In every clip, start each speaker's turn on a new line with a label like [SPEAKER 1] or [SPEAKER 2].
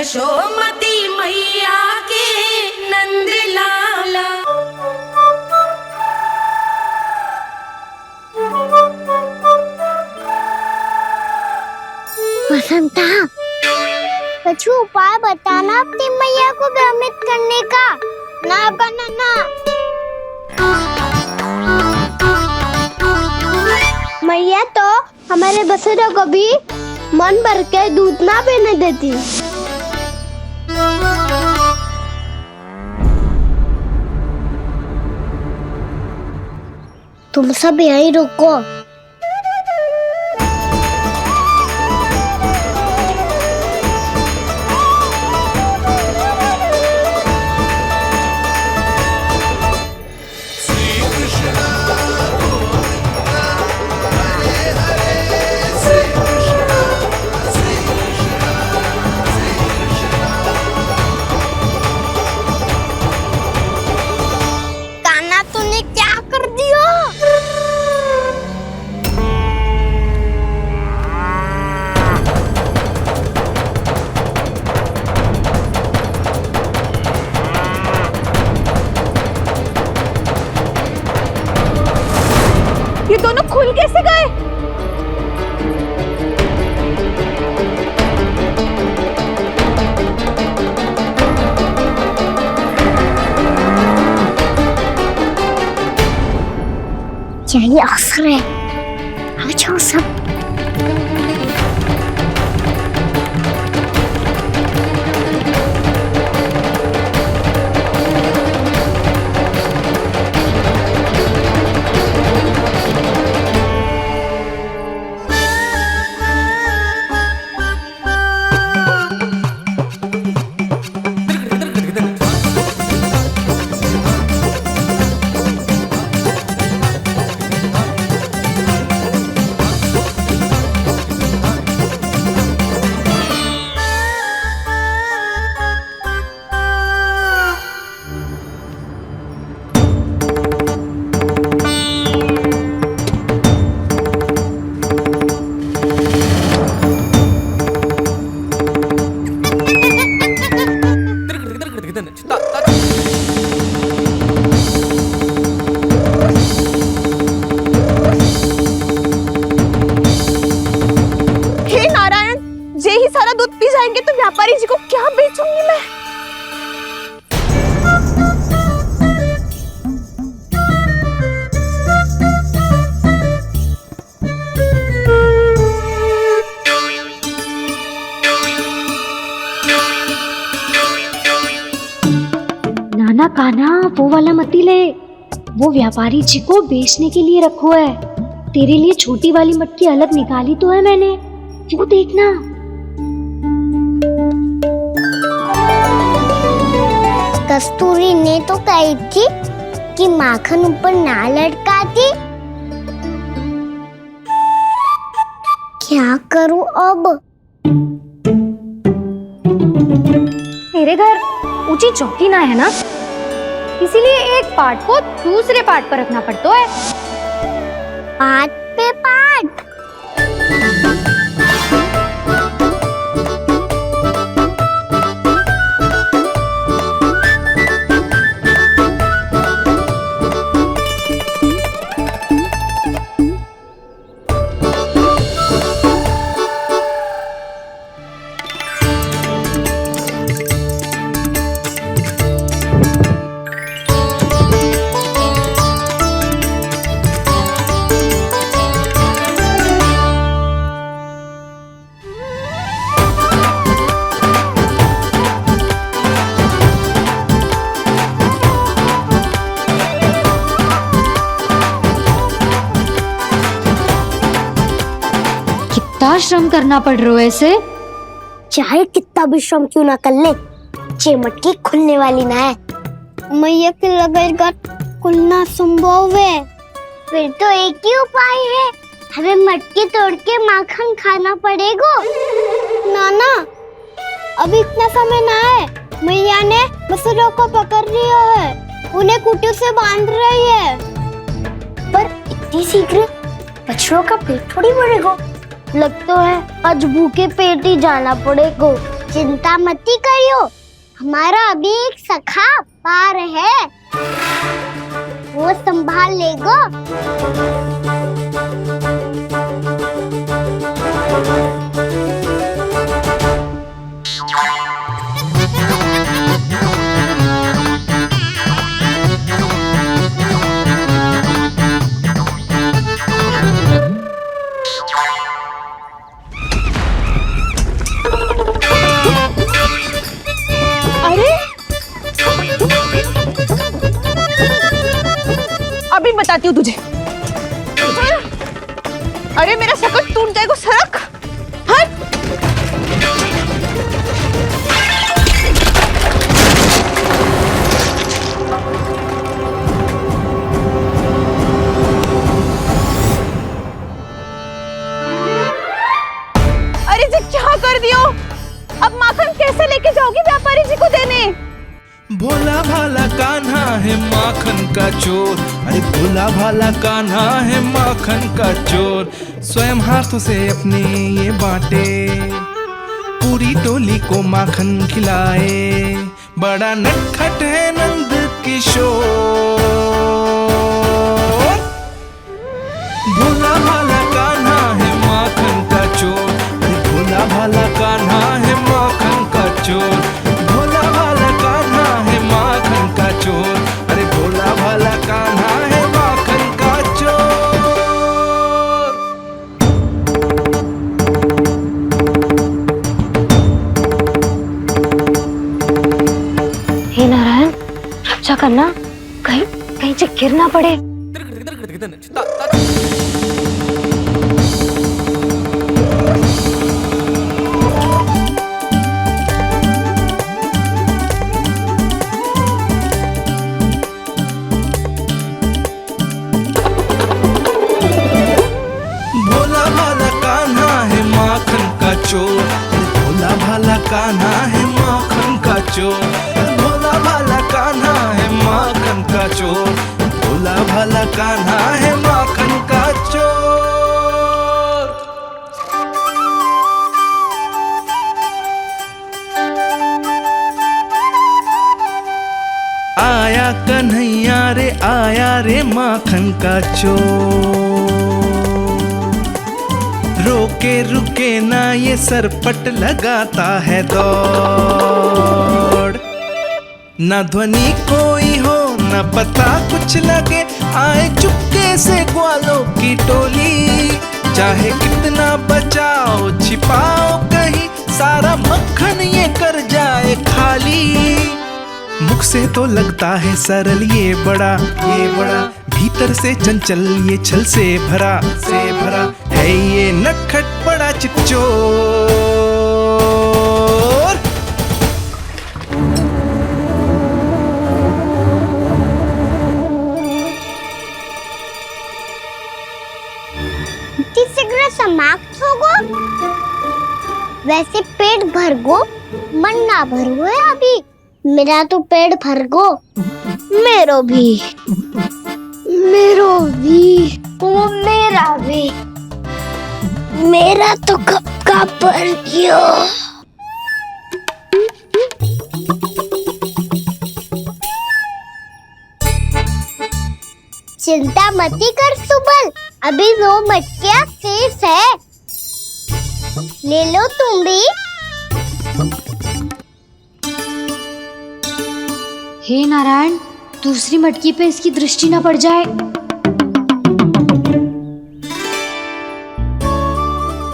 [SPEAKER 1] यशोमती मैया के नंद लाला।
[SPEAKER 2] वसंता, कुछ उपाय बताना अपनी मैया को भ्रमित करने का। ना बनाना। मैया तो हमारे बछड़ों को भी मन भर के दूध ना पीने देती। तुम सब यहीं रुको।
[SPEAKER 3] ये दोनों खुल कैसे गए?
[SPEAKER 2] यही अवसर है। आ जाओ सब।
[SPEAKER 3] तो व्यापारी जी को क्या बेचूंगी मैं?
[SPEAKER 4] नाना कान्हा, वो वाला मत ले। वो व्यापारी जी को बेचने के लिए रखो है। तेरे लिए छोटी वाली मटकी अलग निकाली तो है मैंने, वो देखना।
[SPEAKER 2] कस्तूरी ने तो कही थी कि माखन ऊपर ना लटकाती। क्या करूं अब?
[SPEAKER 4] मेरे घर ऊंची चौकी ना है ना, इसीलिए एक पार्ट को दूसरे पार्ट पर रखना पड़ता है।
[SPEAKER 2] पार्ट पे पार्ट।
[SPEAKER 4] कितना श्रम करना पड़ रहा है इसे।
[SPEAKER 2] चाहे कितना भी श्रम क्यों ना कर ले, ये मटकी खुलने वाली ना है। मैया के लगेगा खुलना संभव है। फिर तो एक ही उपाय है, हमें मटकी तोड़ के माखन खाना पड़ेगा। नाना, अभी इतना समय ना है। मैया ने बछड़ों को पकड़ लिया है, उन्हें खूंटे से बांध रही है। पर इतनी शीघ्र बछड़ों का पेट थोड़ी भरेगा। लगता है आज भूखे पेट ही जाना पड़ेगा। चिंता मती करियो, हमारा अभी एक सखा पार है, वो संभाल लेगा।
[SPEAKER 3] अभी बताती हूँ तुझे। अरे मेरा शकट टूट जाएगा, सरक हट। अरे जी क्या कर दियो, अब माखन कैसे लेके जाओगी व्यापारी जी को देने?
[SPEAKER 5] भोला भाला कान्हा है माखन का चोर, अरे भोला भाला कान्हा है माखन का चोर। स्वयं हाथों से अपने ये बांटे, पूरी टोली को माखन खिलाए। बड़ा नटखट है नंद किशोर। भोला भाला कान्हा है माखन का चोर, अरे भोला भाला कान्हा है माखन का चोर। भोला भाला कान्हा है माखन का चोर, अरे भोला भाला कान्हा है माखन का चोर।
[SPEAKER 4] हे नारायण, रक्षा करना, कहीं कहीं से गिर ना पड़े।
[SPEAKER 5] भोला भाला कान्हा है माखन का चोर, भोला भाला कान्हा है माखन का चोर। भोला भाला कान्हा है माखन का चोर, भोला भाला कान्हा है माखन का चोर। आया कन्हैया रे आया रे माखन का चोर। रोके रुके ना ये सरपट लगाता है दौड़। ना ध्वनि कोई हो ना पता कुछ लगे, आए चुपके से ग्वालों की टोली। चाहे कितना बचाओ छिपाओ कहीं, सारा मक्खन ये कर जाए खाली। मुख से तो लगता है सरल ये बड़ा भीतर से चंचल ये छल से भरा है ये नटखट बड़ा चिच्चोर।
[SPEAKER 2] शीघ्र समाप्त होगो, वैसे पेट भर गो मन ना भरो है अभी। मेरा तो पेट भर गो, मेरो भी वो मेरा भी, मेरा तो कब का भर गयो। चिंता मती कर सुबल, अभी 2 मटकियाँ शेष है, ले लो तुम भी।
[SPEAKER 4] हे नारायण, दूसरी मटकी पे इसकी दृष्टि न पड़ जाए।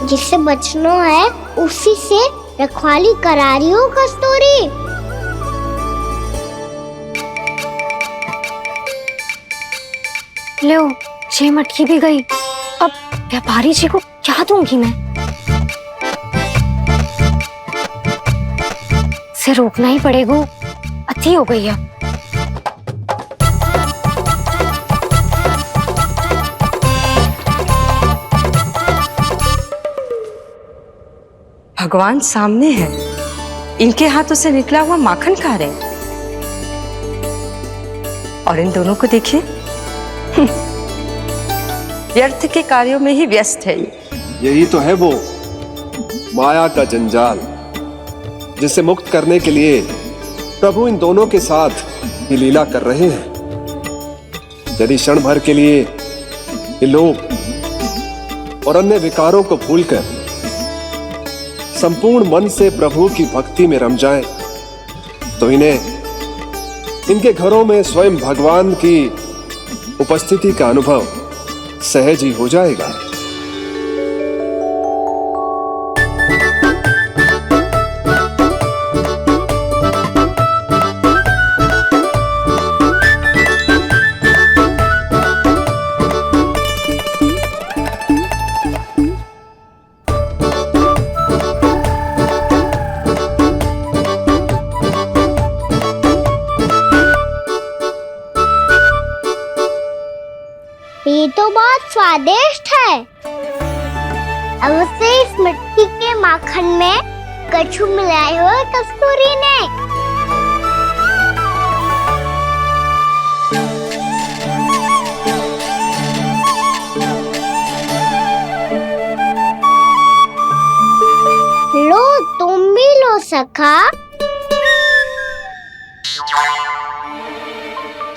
[SPEAKER 2] जिससे बचना है उसी से रखवाली करा रही हो कस्तूरी।
[SPEAKER 4] लो, 6 मटकी भी गई। अब व्यापारी जी को क्या दूंगी मैं? से रोकना ही पड़ेगा, अति हो गई है।
[SPEAKER 1] भगवान सामने है, इनके हाथों से निकला हुआ माखन खा रहे, और इन दोनों को देखिए व्यर्थ के कार्यों में ही व्यस्त है।
[SPEAKER 6] यही तो है वो माया का जंजाल। जिसे मुक्त करने के लिए प्रभु इन दोनों के साथ ये लीला कर रहे हैं। यदि क्षण भर के लिए ये लोग और अन्य विकारों को भूलकर संपूर्ण मन से प्रभु की भक्ति में रम जाएं, तो इनके घरों में स्वयं भगवान की उपस्थिति का अनुभव सहज ही हो जाएगा।
[SPEAKER 2] ये तो बहुत स्वादिष्ट है। अब से इस मिट्टी के माखन में कछु मिलाए हो कस्तूरी ने। लो तुम भी लो सखा,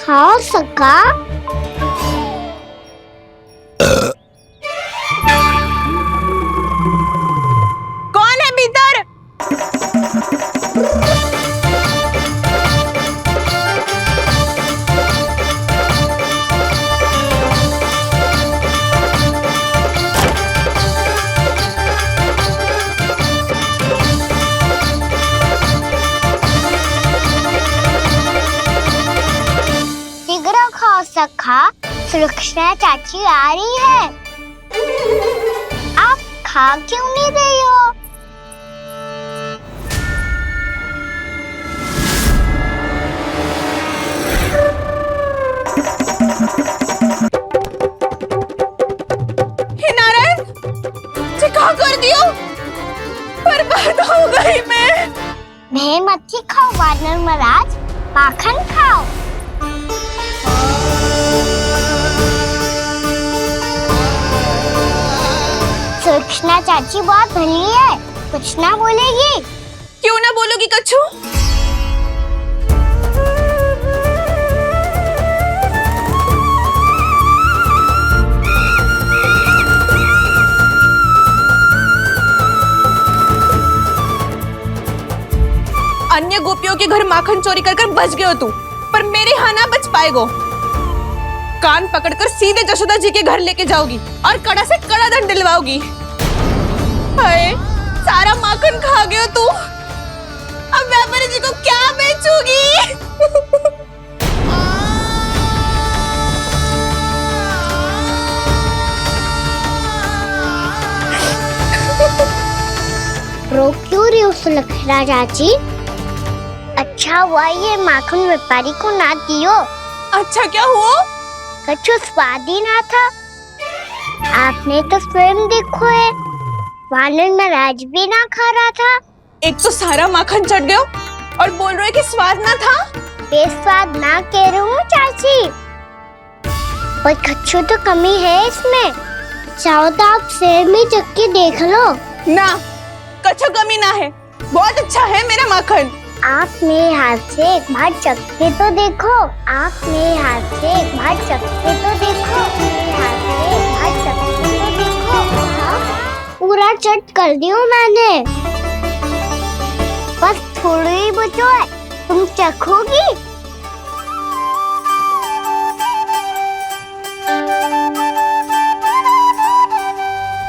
[SPEAKER 2] खाओ सखा।
[SPEAKER 3] कौन है भीतर?
[SPEAKER 2] शीघ्र खाओ सखा, सुलक्षणा चाची आ रही है। आप खा क्यों नहीं रही हो?
[SPEAKER 3] हे नारायण, क्या कर दियो? बर्बाद हो गई मैं
[SPEAKER 2] मच्छी खाओ वानर महाराज, माखन खाओ। सुलक्षणा चाची बहुत भली है, कुछ ना बोलेगी।
[SPEAKER 3] क्यों ना बोलोगी कच्छू? अन्य गोपियों के घर माखन चोरी कर बच गए हो तू, पर मेरे यहाँ ना बच पाएगो। कान पकड़कर सीधे जशोदा जी के घर लेके जाओगी और कड़ा से कड़ा दंड दिलवाओगी। हाय, सारा माखन खा गए हो तू। अब व्यापारी जी को क्या बेचूगी?
[SPEAKER 2] रो क्यों रही हो सुलक्षणा चाची? अच्छा हुआ ये माखन व्यापारी को ना दियो।
[SPEAKER 3] अच्छा क्या हुआ?
[SPEAKER 2] कछु स्वाद ही ना था। आपने तो स्वयं देखो है, वानर महाराज भी ना खा रहा था।
[SPEAKER 3] एक तो सारा माखन चढ़ गया और बोल रहे कि स्वाद ना था।
[SPEAKER 2] बेस्वाद ना कह रही हूँ चाची, पर कछु तो कमी है इसमें। चाहो तो आप शहर में चख के देख लो।
[SPEAKER 3] ना, कछु कमी ना है, बहुत अच्छा है मेरा माखन।
[SPEAKER 2] आप मेरे हाथ से एक बार चख के तो देखो। आप मेरे हाथ से एक बार चख के तो देखो। मेरे हाथ से एक बार चख के तो देखो। पूरा चट कर दियो मैंने, बस थोड़ी ही बचो है। तुम चखोगी?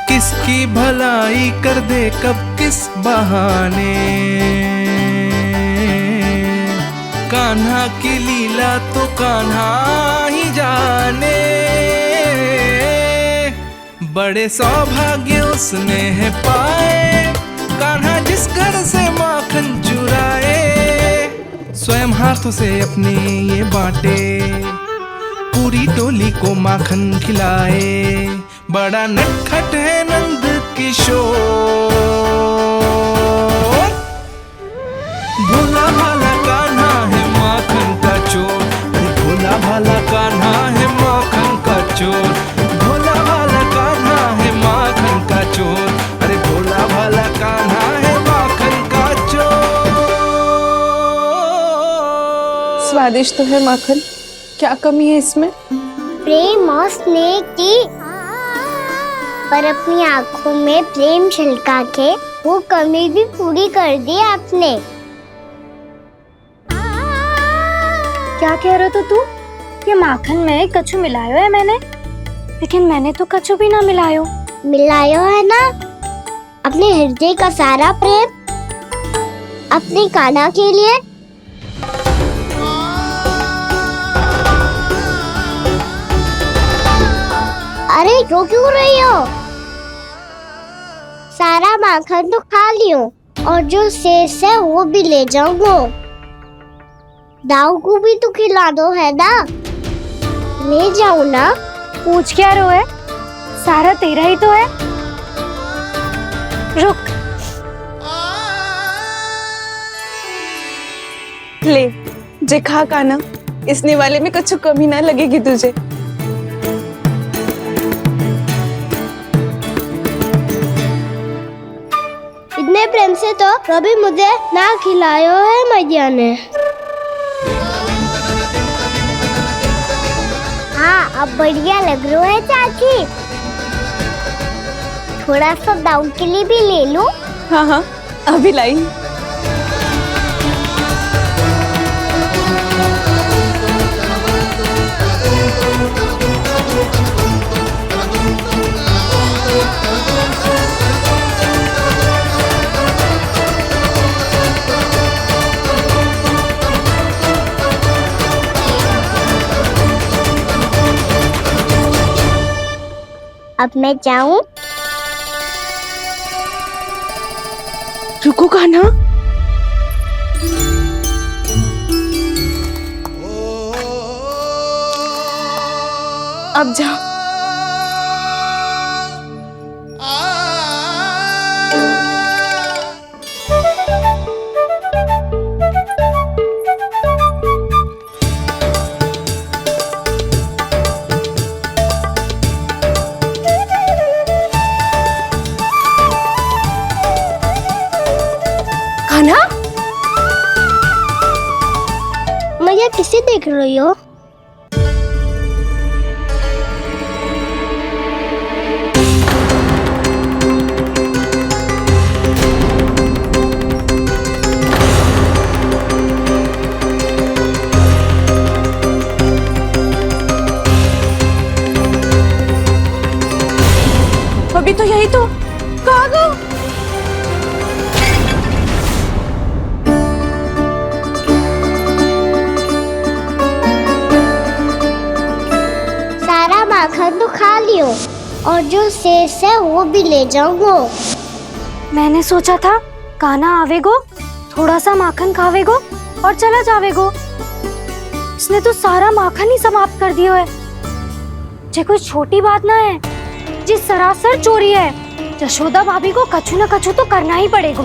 [SPEAKER 5] किसकी भलाई कर दे कब किस बहाने, कान्हा की लीला तो कान्हा ही जाने। बड़े सौभाग्य उसने है पाए, कान्हा जिस घर से माखन चुराए। स्वयं हाथों से अपने ये बांटे, पूरी टोली को माखन खिलाए। बड़ा नटखट है नंद किशोर, भोला भाला कान्हा है माखन का चोर। भोला भाला कान्हा है माखन का चोर। भोला भाला कान्हा है माखन का चोर। अरे भोला भाला कान्हा है माखन का चोर।
[SPEAKER 3] स्वादिष्ट तो है माखन, क्या कमी है इसमें?
[SPEAKER 2] प्रेम और स्नेह की, पर अपनी आंखों में प्रेम छलका के वो कमी भी पूरी कर दी आपने।
[SPEAKER 4] क्या कह रहे हो तू? ये माखन में कछु मिलायो है मैंने, लेकिन मैंने तो कछु भी ना मिलायो।
[SPEAKER 2] मिलायो है ना अपने हृदय का सारा प्रेम अपनी कान्हा के लिए। अरे रो क्यों रही हो? सारा माखन तो खा लियो और जो शेष है वो भी ले जाऊंगा। दाऊ को भी तो खिला दो है ना, ले जाओ ना।
[SPEAKER 4] पूछ क्या रो है, सारा तेरा ही तो है। रुक,
[SPEAKER 3] ले जे खा काना, इसने वाले में कुछ कमी ना लगेगी तुझे।
[SPEAKER 2] इतने प्रेम से तो कभी मुझे ना खिलायो है मैया ने। हाँ अब बढ़िया लग रहा है चाची। थोड़ा सा दाऊ के लिए भी ले लो।
[SPEAKER 3] हाँ हाँ अभी लाई।
[SPEAKER 2] अब मैं जाऊं?
[SPEAKER 3] रुको कान्हा, अब जाओ। कान्हा,
[SPEAKER 2] मैया किसे देख रही हो?
[SPEAKER 3] अभी तो यही तो, कहाँ गो?
[SPEAKER 2] सारा माखन तो खा लियो और जो शेष है वो भी ले जाऊंगा।
[SPEAKER 4] मैंने सोचा था कान्हा आवेगो, थोड़ा सा माखन खावेगो और चला जावेगो। इसने तो सारा माखन ही समाप्त कर दिया है। ये कोई छोटी बात ना है, जी सरासर चोरी है। यशोदा भाभी को कछु न कछु तो करना ही पड़ेगा।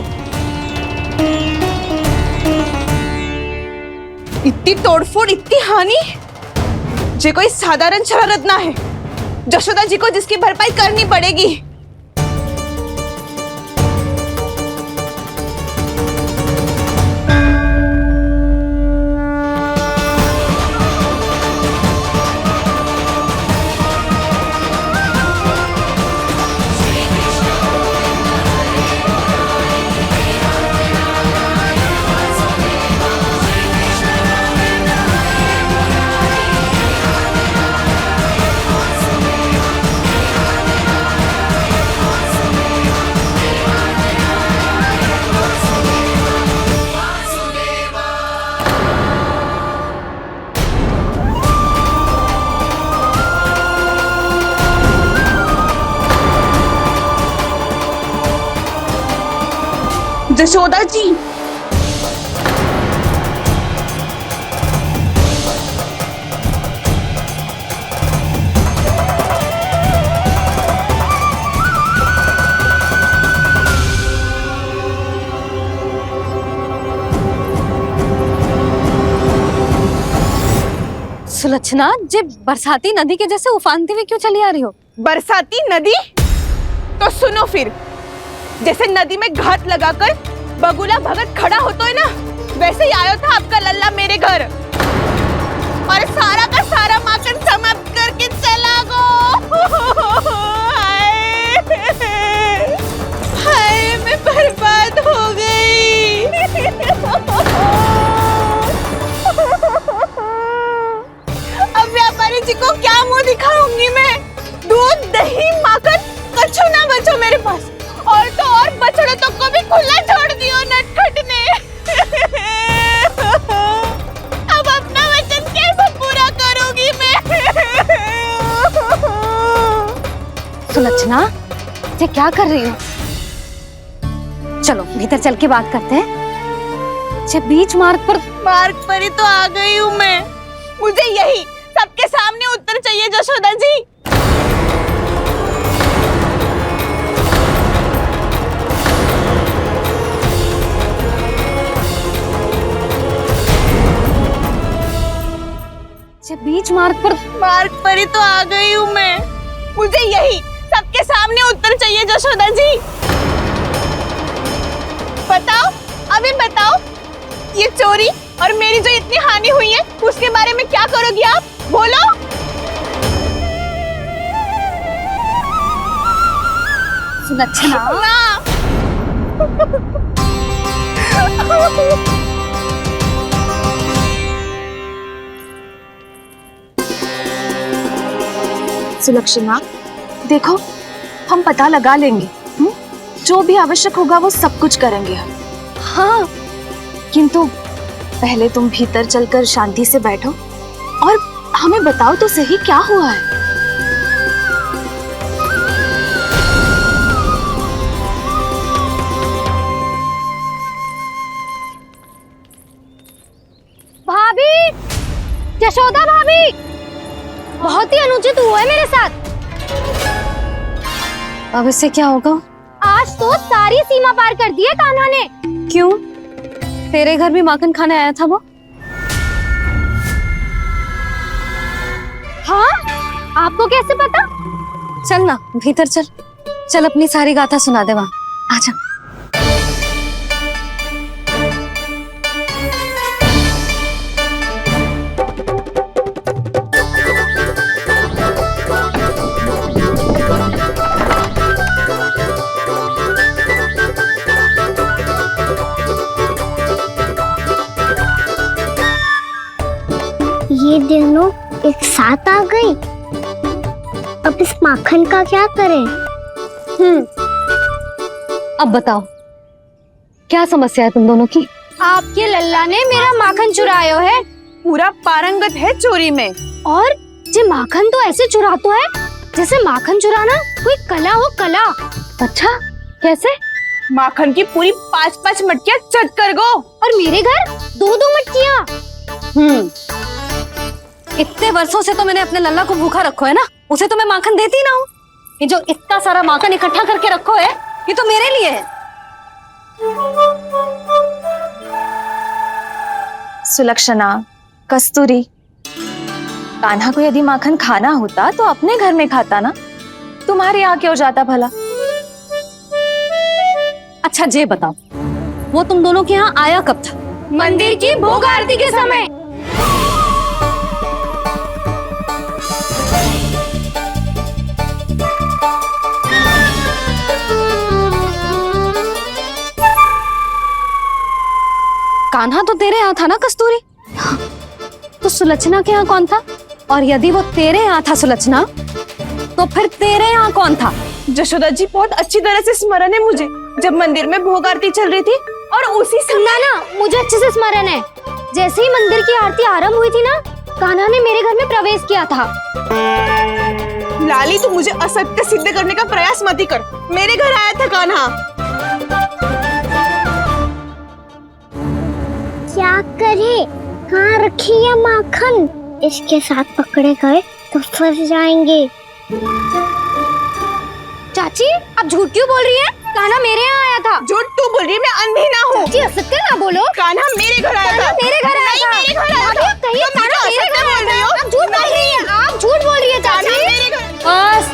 [SPEAKER 3] इतनी तोड़फोड़, इतनी हानि, जे कोई साधारण शरारत ना है। यशोदा जी को जिसकी भरपाई करनी पड़ेगी। यशोदा जी,
[SPEAKER 1] सुलक्षणा, जे बरसाती नदी के जैसे उफानते हुए क्यों चली आ रही हो?
[SPEAKER 3] बरसाती नदी? तो सुनो फिर, जैसे नदी में घात लगाकर बगुला भगत खड़ा होता है ना, वैसे ही आया था आपका लल्ला मेरे घर। सारा माखन समाप्त करके चला गो। हाय मैं बर्बाद हो गई। अब व्यापारी जी को क्या मुंह दिखाऊंगी मैं? दूध दही माखन कछु ना बचो मेरे पास। और तो और बछड़े तो को भी खुला छोड़ दियो नटखट ने। अब अपना वचन कैसे पूरा करूंगी मैं?
[SPEAKER 4] सुलक्षणा, ये क्या कर रही हो? चलो भीतर चल के बात करते हैं। ये बीच मार्ग पर
[SPEAKER 3] ही तो आ गई हूँ मैं। मुझे यही सबके सामने उत्तर चाहिए जशोदा जी।
[SPEAKER 4] ये बीच मार्ग
[SPEAKER 3] पर ही तो आ गई हूँ मैं। मुझे यही सबके सामने उत्तर चाहिए जशोदा जी। बताओ, अभी बताओ, ये चोरी और मेरी जो इतनी हानि हुई है उसके बारे में क्या करोगी आप? बोलो।
[SPEAKER 4] सुलक्षणा,
[SPEAKER 7] सुलक्षणा, देखो हम पता लगा लेंगे, जो भी आवश्यक होगा वो सब कुछ करेंगे हम।
[SPEAKER 4] हाँ,
[SPEAKER 7] किंतु पहले तुम भीतर चलकर शांति से बैठो और हमें बताओ तो सही क्या हुआ है।
[SPEAKER 4] भाभी, यशोदा भाभी, बहुत ही अनुचित हुआ है मेरे साथ। अब इससे क्या होगा? आज तो सारी सीमा पार कर दी है कान्हा ने। क्यों? तेरे घर भी माखन खाने आया था वो? हाँ, आपको कैसे पता? चल ना भीतर चल, चल अपनी सारी गाथा सुना दे वहां। आजा।
[SPEAKER 2] ये दोनों एक साथ आ गई। अब इस माखन का क्या करें?
[SPEAKER 4] अब बताओ, क्या समस्या है तुम दोनों की? आपके लल्ला ने मेरा माखन चुरायो है।
[SPEAKER 3] पूरा पारंगत है चोरी में।
[SPEAKER 4] और ये माखन तो ऐसे चुराता है जैसे माखन चुराना कोई कला हो, कला। अच्छा, कैसे?
[SPEAKER 3] माखन की पूरी 5-5 मटकियां चट कर गो।
[SPEAKER 4] और मेरे घर 2-2 मटकियां। इतने वर्षों से तो मैंने अपने लल्ला को भूखा रखो है ना, उसे तो मैं माखन देती ना हूँ। ये जो इतना सारा माखन इकट्ठा करके रखो है, ये तो मेरे लिए है।
[SPEAKER 7] सुलक्षणा, कस्तूरी, कान्हा को यदि माखन खाना होता तो अपने घर में खाता ना, तुम्हारे यहाँ क्यों जाता भला?
[SPEAKER 4] अच्छा ये बताओ, वो तुम दोनों के यहाँ आया कब था?
[SPEAKER 3] मंदिर की भोग आरती के समय।
[SPEAKER 4] कान्हा तो तेरे यहाँ था ना कस्तूरी? तो सुलक्षणा के यहाँ कौन था? और यदि वो तेरे यहाँ था सुलक्षणा, तो फिर तेरे यहाँ कौन था?
[SPEAKER 3] जशोदा जी, बहुत अच्छी तरह से स्मरण है मुझे, जब मंदिर में भोग आरती चल रही थी और उसी समय
[SPEAKER 4] ना, मुझे अच्छे से स्मरण है। जैसे ही मंदिर की आरती आरंभ हुई थी ना, कान्हा ने मेरे घर में प्रवेश किया था।
[SPEAKER 3] लाली, तू मुझे असत्य सिद्ध करने का प्रयास मत ही कर। मेरे घर आया था कान्हा।
[SPEAKER 2] क्या करे? कहाँ रखी है माखन? इसके साथ पकड़े गए तो फंस जाएंगे।
[SPEAKER 4] चाची, आप झूठ क्यों बोल रही हैं? कान्हा मेरे यहाँ आया था।
[SPEAKER 3] झूठ तू बोल रही है, मैं अंधी ना हूँ।
[SPEAKER 4] चाची, असत्य ना बोलो।
[SPEAKER 3] कान्हा मेरे घर आया था।
[SPEAKER 4] मेरे घर आया था।
[SPEAKER 3] मेरे घर आया था।
[SPEAKER 4] कहिए कान्हा मेरे घर बोल रही हो? आप झूठ बोल रही हैं। आप झूठ बोल रही है चाची। बस,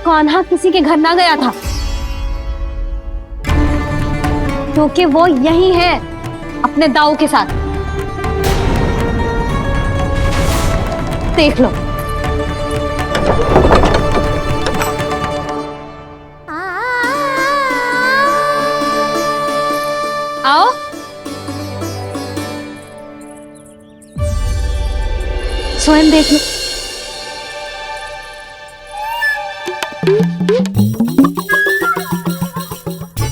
[SPEAKER 4] कान्हा किसी के घर ना गया था, क्योंकि वो यही है अपने दाऊ के साथ। देख लो। आओ। स्वयं देख लो।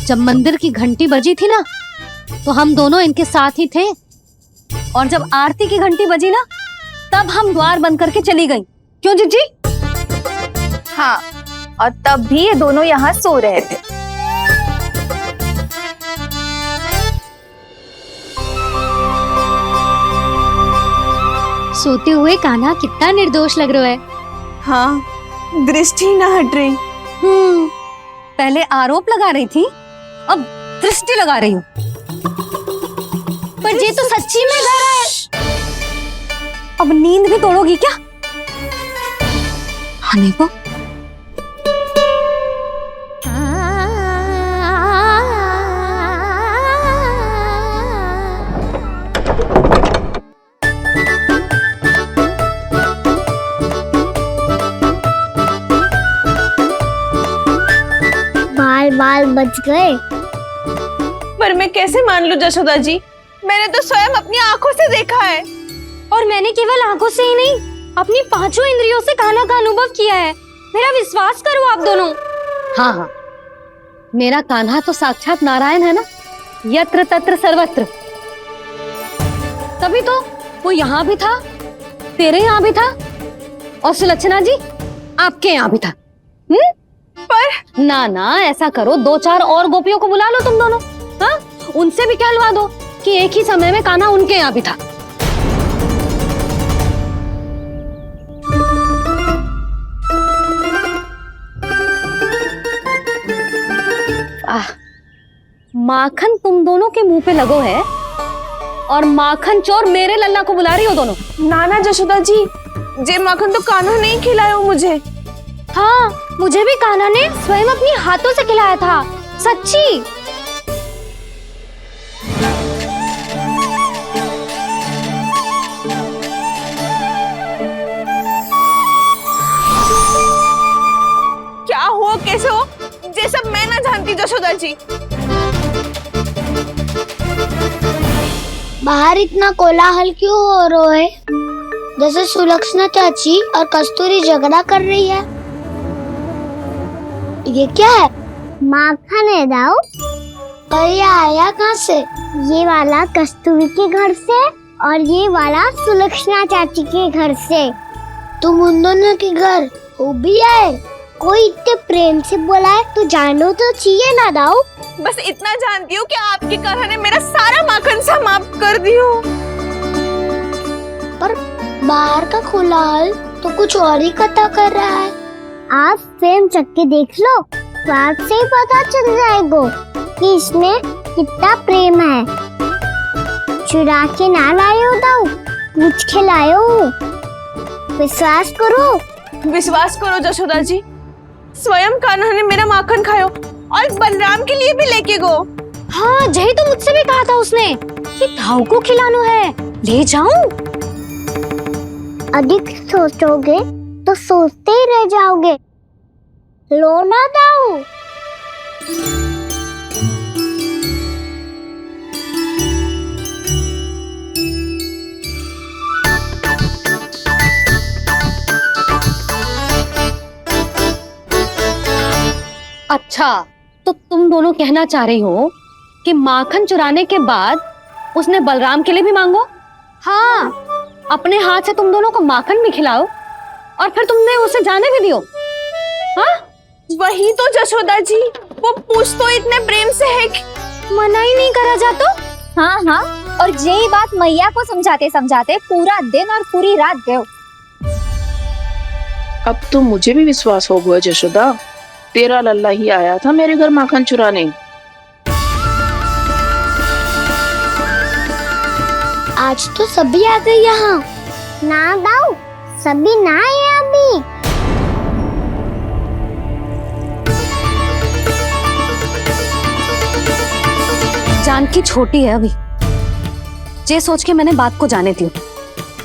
[SPEAKER 8] जब मंदिर की घंटी बजी थी ना तो हम दोनों इनके साथ ही थे,
[SPEAKER 4] और जब आरती की घंटी बजी ना तब हम द्वार बंद करके चली गई। क्यों जीजी?
[SPEAKER 7] हाँ, और तब भी ये दोनों यहाँ सो रहे थे।
[SPEAKER 8] सोते हुए कान्हा कितना निर्दोष लग रहा है।
[SPEAKER 3] हाँ, दृष्टि ना हट रही।
[SPEAKER 4] पहले आरोप लगा रही थी, अब दृष्टि लगा रही हूँ।
[SPEAKER 8] पर ये तो सच्ची में घर है।
[SPEAKER 4] अब नींद भी तोड़ोगी क्या?
[SPEAKER 8] हने को
[SPEAKER 2] बाल बाल बच गए।
[SPEAKER 3] पर मैं कैसे मान लूं जशोदा जी, मैंने तो स्वयं अपनी आंखों से देखा है।
[SPEAKER 4] और मैंने केवल आंखों से ही नहीं, अपनी पांचों इंद्रियों से कान्हा का अनुभव किया है। मेरा विश्वास करो आप दोनों।
[SPEAKER 8] हाँ हाँ, मेरा कान्हा तो साक्षात नारायण है ना,
[SPEAKER 4] यत्र तत्र सर्वत्र। तभी तो वो यहाँ भी था, तेरे यहाँ भी था, और सुलक्षणा जी आपके यहाँ भी था।
[SPEAKER 3] पर
[SPEAKER 4] ना ना, ऐसा करो, 2-4 और गोपियों को बुला लो तुम दोनों। हाँ, उनसे भी कहलवा दो कि एक ही समय में कान्हा उनके यहाँ भी था। माखन तुम दोनों के मुंह पे लगो है, और माखन चोर मेरे लल्ला को बुला रही हो दोनों।
[SPEAKER 3] नाना जशोदा जी, जे माखन तो कान्हा नहीं खिलाया मुझे।
[SPEAKER 4] हाँ, मुझे भी कान्हा ने स्वयं अपनी हाथों से खिलाया था, सच्ची।
[SPEAKER 3] क्या हो कैसे हो, ये सब मैं ना जानती जशोदा जी।
[SPEAKER 2] बाहर इतना कोलाहल क्यों हो रहा है? जैसे सुलक्षणा चाची और कस्तूरी झगड़ा कर रही है। ये क्या है? माखन है दाऊ। और ये आया कहाँ से? ये वाला कस्तूरी के घर से और ये वाला सुलक्षणा चाची के घर से। तुम उन दोनों के घर हो भी आए? कोई इतने प्रेम से बोला है तो जानो तो चाहिए ना दाऊ।
[SPEAKER 3] बस इतना जानती हूँ कि आपकी कान्हा ने मेरा सारा माखन समाप्त कर दियो।
[SPEAKER 2] पर बाहर का कोलाहल तो कुछ और ही कथा कर रहा है। आप स्वयं चख के देख लो, स्वाद से ही पता चल जाएगा कि इसमें कितना प्रेम है। चुरा के ना लायो दाऊ, पूछ के लायो। विश्वास करो
[SPEAKER 3] जशोदा जी, स्वयं कान्हा ने मेरा माखन खायो और बलराम के लिए भी लेके गो।
[SPEAKER 4] हाँ, यही तो मुझसे भी कहा था उसने कि दाऊ को खिलाना है, ले जाऊं।
[SPEAKER 2] अधिक सोचोगे तो सोचते ही रह जाओगे। लो ना दाऊ।
[SPEAKER 4] अच्छा, तो तुम दोनों कहना चाह रही हो कि माखन चुराने के बाद उसने बलराम के लिए भी मांगो? हाँ, अपने हाथ से तुम दोनों को माखन भी खिलाओ और फिर तुमने उसे जाने भी दियो। हाँ,
[SPEAKER 3] वही तो जशोदा जी, वो पूछ तो इतने प्रेम से है कि
[SPEAKER 4] मना ही नहीं करा जाता।
[SPEAKER 9] हाँ हाँ, और यही बात मैया को समझाते समझाते पूरा दिन और पूरी रात गए।
[SPEAKER 10] अब तो मुझे भी विश्वास हो गया जशोदा, तेरा लल्ला ही आया था मेरे घर माखन चुराने।
[SPEAKER 2] आज तो सभी आ गए यहाँ। ना दाऊ, सभी ना आए अभी।
[SPEAKER 4] जानकी छोटी है अभी, ये सोच के मैंने बात को जाने दी।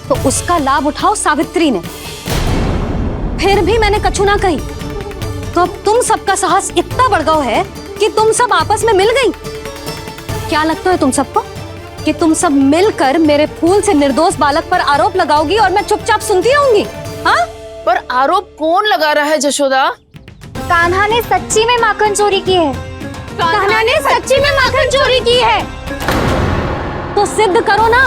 [SPEAKER 8] तो उसका लाभ उठाओ सावित्री ने। फिर भी मैंने कछु ना कही, तो अब तुम सबका साहस इतना बढ़ गया है कि तुम सब आपस में मिल गई। क्या लगता है तुम सबको कि तुम सब मिलकर मेरे फूल से निर्दोष बालक पर आरोप लगाओगी और मैं चुपचाप सुनती रहूंगी? हाँ?
[SPEAKER 10] पर आरोप कौन लगा रहा है जशोदा?
[SPEAKER 9] कान्हा ने सच्ची में माखन चोरी की है।
[SPEAKER 8] कान्हा ने सच्ची में माखन चोरी की है तो सिद्ध करो ना।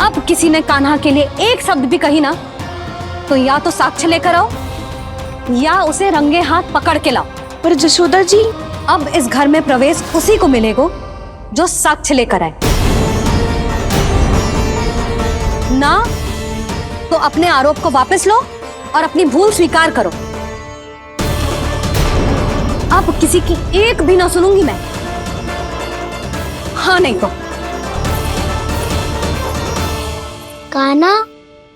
[SPEAKER 8] अब किसी ने कान्हा के लिए एक शब्द भी कही ना, तो या तो साक्ष्य लेकर आओ या उसे रंगे हाथ पकड़ के लाओ।
[SPEAKER 10] पर जशोदा जी,
[SPEAKER 8] अब इस घर में प्रवेश उसी को मिलेगा जो साक्ष्य लेकर आए। ना तो अपने आरोप को वापस लो और अपनी भूल स्वीकार करो। अब किसी की एक भी ना सुनूंगी मैं। हाँ नहीं तो
[SPEAKER 2] कान्हा,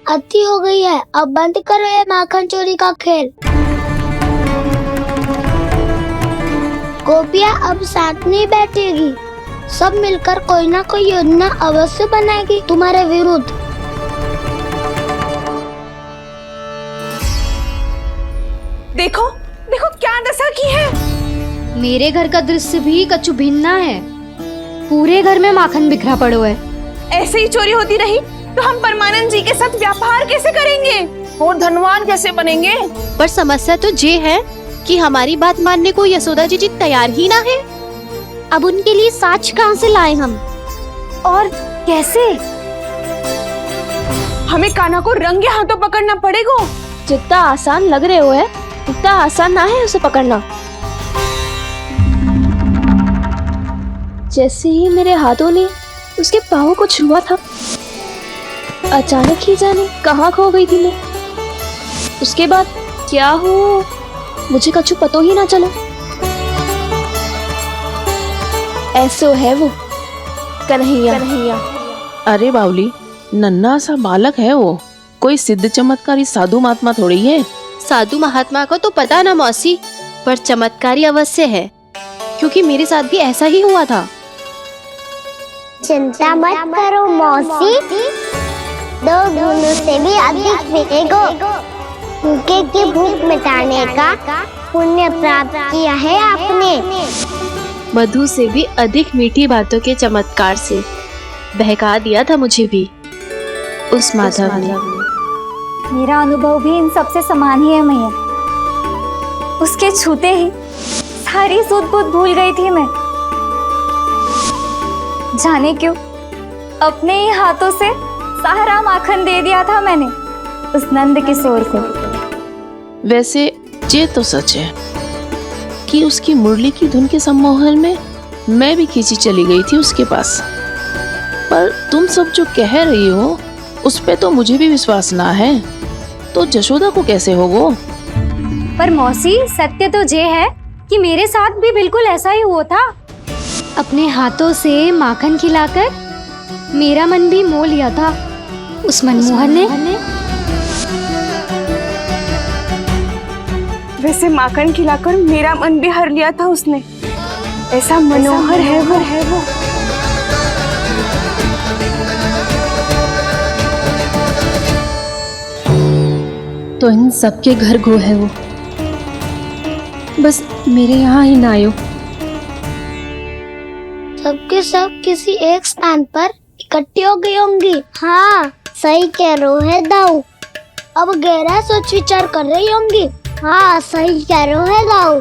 [SPEAKER 2] अति हो गई है, अब बंद करो ये माखन चोरी का खेल। गोपियाँ अब साथ नहीं बैठेगी, सब मिलकर कोई ना कोई योजना अवश्य बनाएगी तुम्हारे विरुद्ध।
[SPEAKER 3] देखो देखो क्या दशा की है।
[SPEAKER 8] मेरे घर का दृश्य भी कछु भिन्न है। पूरे घर में माखन बिखरा पड़ो है।
[SPEAKER 3] ऐसे ही चोरी होती रही तो हम परमानंद जी के साथ व्यापार कैसे करेंगे
[SPEAKER 10] और धनवान कैसे बनेंगे?
[SPEAKER 8] पर समस्या तो ये है कि हमारी बात मानने को यशोदा जी तैयार ही ना है। अब उनके लिए साक्ष्य कहाँ से लाएं हम, और कैसे?
[SPEAKER 3] हमें कान्हा को रंगे हाथों पकड़ना पड़ेगा।
[SPEAKER 10] जितना आसान लग रहे हो है उतना आसान ना है उसे पकड़ना। जैसे ही मेरे हाथों ने उसके पाँव को छुआ था, अचानक ही जाने कहाँ खो गई थी मैं। उसके बाद क्या हो मुझे कछु पतो ही ना चला। ऐसो है वो कन्हैया।
[SPEAKER 11] अरे बावली, नन्हा सा बालक है वो, कोई सिद्ध चमत्कारी साधु महात्मा थोड़ी है।
[SPEAKER 8] साधु महात्मा को तो पता ना मौसी, पर चमत्कारी अवश्य है, क्योंकि मेरे साथ भी ऐसा ही हुआ था।
[SPEAKER 2] चिंता मत करो मौसी, 2 गुणों से भी अधिक मिलेगा। भूखे की भूख मिटाने का पुण्य प्राप्त किया है आपने।
[SPEAKER 11] मधु से भी अधिक मीठी बातों के चमत्कार से बहका दिया था मुझे भी उस माधव ने।
[SPEAKER 9] मेरा अनुभव भी इन सबसे समान ही है मैया। उसके छूते ही सारी सूध बूध भूल गई थी मैं। जाने क्यों अपने ही हाथों से सारा माखन दे दिया था मैंने उस नंद किशोर को।
[SPEAKER 11] वैसे ये तो सच है कि उसकी मुरली की धुन के सम्मोहन में मैं भी खींची चली गई थी उसके पास। पर तुम सब जो कह रही हो उस पे तो मुझे भी विश्वास ना है, तो जशोदा को कैसे होगा?
[SPEAKER 4] पर मौसी, सत्य तो ये है कि मेरे साथ भी बिल्कुल ऐसा ही हुआ था। अपने हाथों से माखन खिलाकर मेरा मन भी मोह लिया था उस मनमोहन ने।
[SPEAKER 3] वैसे माखन खिलाकर मेरा मन भी हर लिया था उसने। ऐसा मनोहर है वो।
[SPEAKER 11] तो इन सबके घर गो है वो, बस मेरे यहाँ ही ना आयो।
[SPEAKER 2] सबके सब किसी एक स्थान पर इकट्ठी हो गई होंगी। हाँ, सही कह रहे है दाऊ। अब गहरा सोच विचार कर रही होंगी। हाँ, सही कह रहे है दाऊ।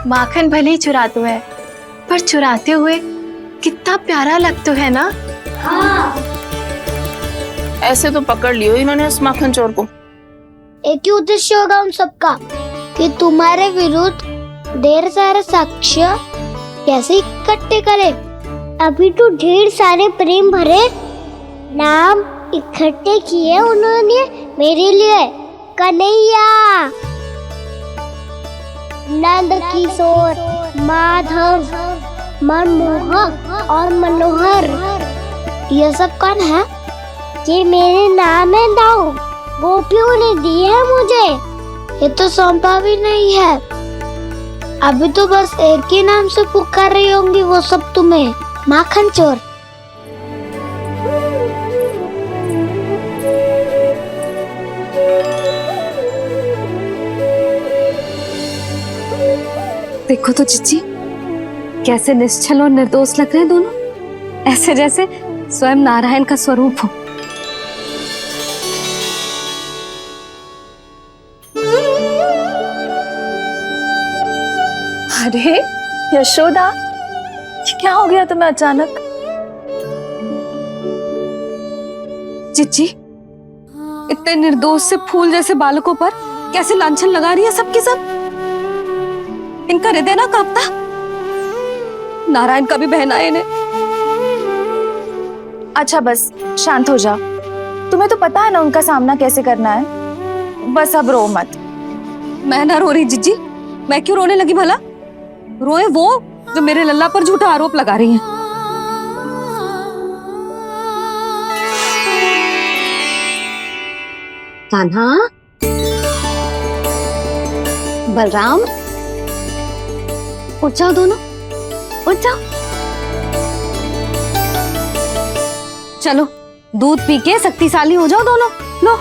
[SPEAKER 7] माखन भले ही चुराते है, पर चुराते हुए कितना प्यारा लगता है ना।
[SPEAKER 2] हाँ,
[SPEAKER 10] ऐसे तो पकड़ लियो इन्होंने उस माखन चोर को।
[SPEAKER 2] एक ही उद्देश्य होगा उन सबका कि तुम्हारे विरुद्ध ढेर सारे साक्ष्य कैसे इकट्ठे करे। अभी तो ढेर सारे प्रेम भरे नाम इकट्ठे किए उन्होंने मेरे लिए। कन्हैया, नंद किशोर, माधव, मनमोहक और मनोहर, ये सब कौन है? ये मेरे नाम है दाऊ। गोपियों ने दी है मुझे, ये तो सौंपा भी नहीं है। अभी तो बस एक ही नाम से पुकार रही होंगी वो सब तुम्हें, माखन चोर।
[SPEAKER 8] देखो तो जीजी, कैसे निश्चल और निर्दोष लग रहे हैं दोनों, ऐसे जैसे स्वयं नारायण का स्वरूप हो।
[SPEAKER 7] अरे यशोदा, ये क्या हो गया तुम्हें अचानक?
[SPEAKER 8] जीजी, इतने निर्दोष से फूल जैसे बालकों पर कैसे लांछन लगा रही है सबके सब। इनका हृदय ना कांपता? नारायण का भी बहना है इन्हें।
[SPEAKER 7] अच्छा बस शांत हो जाओ, तुम्हें तो पता है ना उनका सामना कैसे करना है। बस अब रो मत।
[SPEAKER 8] मैं ना रो रही जीजी, मैं क्यों रोने लगी भला? रोए वो जो मेरे लल्ला पर झूठा आरोप लगा रही हैं।
[SPEAKER 2] कान्हा, बलराम, उठ जाओ दोनों, उठ जाओ।
[SPEAKER 8] चलो दूध पी के शक्तिशाली हो जाओ दोनों। लो।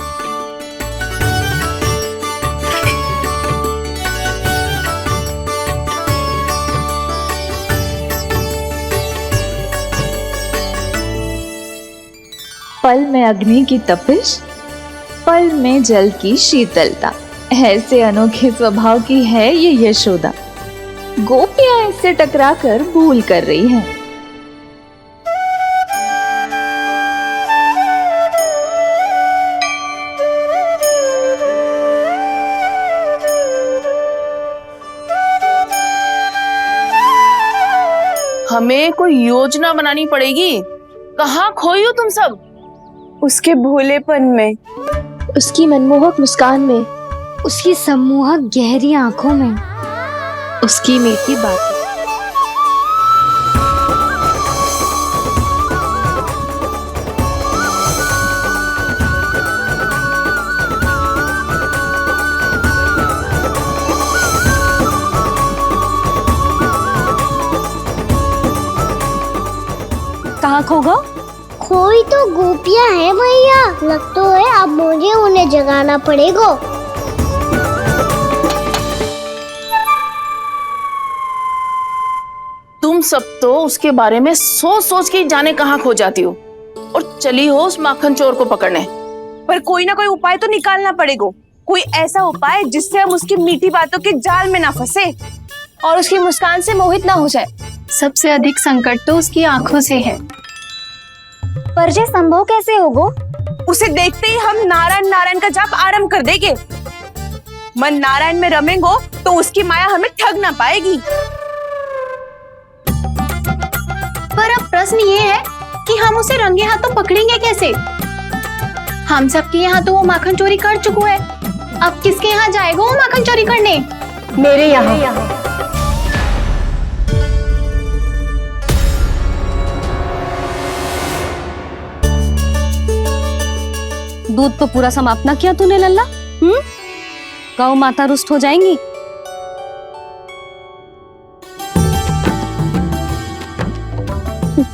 [SPEAKER 7] पल में अग्नि की तपिश, पल में जल की शीतलता, ऐसे अनोखे स्वभाव की है ये यशोदा। गोपियां इससे टकराकर भूल कर रही हैं।
[SPEAKER 11] हमें कोई योजना बनानी पड़ेगी। कहाँ खोई हो तुम सब?
[SPEAKER 3] उसके भोलेपन में,
[SPEAKER 10] उसकी मनमोहक मुस्कान में,
[SPEAKER 4] उसकी सम्मोहक गहरी आंखों में,
[SPEAKER 10] उसकी मीठी बात।
[SPEAKER 8] कहाँ खो गो?
[SPEAKER 2] कोई तो गोपियां है भैया, लगता है अब मुझे उन्हें जगाना पड़ेगा।
[SPEAKER 11] तुम सब तो उसके बारे में सोच सोच के जाने कहाँ खो जाती हो और चली हो उस माखन चोर को पकड़ने।
[SPEAKER 3] पर कोई ना कोई उपाय तो निकालना पड़ेगा। कोई ऐसा उपाय जिससे हम उसकी मीठी बातों के जाल में ना फंसे
[SPEAKER 10] और उसकी मुस्कान से मोहित ना हो जाए। सबसे अधिक संकट तो उसकी आंखों से है।
[SPEAKER 4] पर ये संभव कैसे होगो?
[SPEAKER 3] उसे देखते ही हम नारायण नारायण का जाप आरंभ कर देंगे। मन नारायण में रमेंगो तो उसकी माया हमें ठग ना पाएगी।
[SPEAKER 10] पर अब प्रश्न ये है कि हम उसे रंगे हाथों पकड़ेंगे कैसे? हम सबके यहाँ तो वो माखन चोरी कर चुका है। अब किसके यहाँ जाएगा वो माखन चोरी करने?
[SPEAKER 8] मेरे यहाँ। दूध तो पूरा समाप्त ना किया तूने लल्ला? गौ माता रुष्ट हो जाएंगी।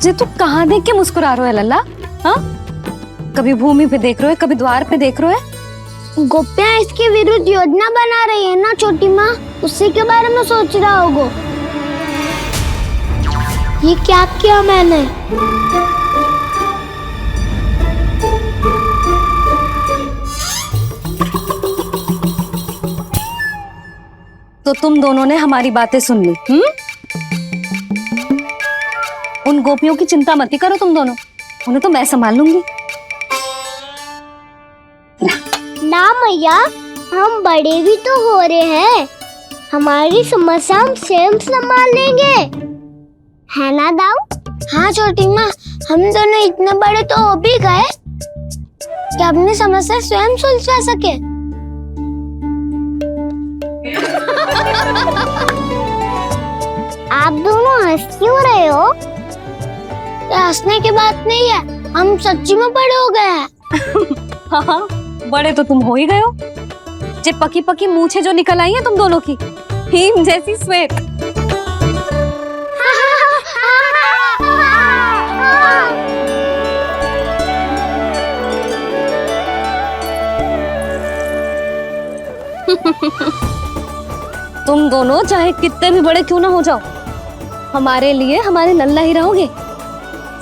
[SPEAKER 8] जे तू कहाँ देख के मुस्कुरा रहे हो लल्ला? हाँ, कभी भूमि पे देख रहे हो, कभी द्वार पे देख रहे हो।
[SPEAKER 2] गोपियां इसके विरुद्ध योजना बना रही है ना छोटी माँ, उसी के बारे में सोच रहा होगा। ये क्या किया मैंने?
[SPEAKER 8] तो तुम दोनों ने हमारी बातें सुन ली। उन गोपियों की चिंता मत करो तुम दोनों, उन्हें तो मैं संभाल लूंगी।
[SPEAKER 2] ना मैया, हम बड़े भी तो हो रहे हैं, हमारी समस्या हम स्वयं संभाल लेंगे, है ना दाऊ? हाँ छोटी माँ, हम दोनों इतने बड़े तो हो भी गए कि अपनी समस्या स्वयं सुलझा सके। आप दोनों हंस क्यों रहे हो? ये हंसने की बात नहीं है, हम सच्ची में बड़े हो गए हैं।
[SPEAKER 8] हाँ, बड़े तो तुम हो ही गए हो। जे पकी पकी मूछें जो निकल आई हैं तुम दोनों की, हिम जैसी श्वेत। तुम दोनों चाहे कितने भी बड़े क्यों ना हो जाओ, हमारे लिए हमारे लल्ला ही रहोगे,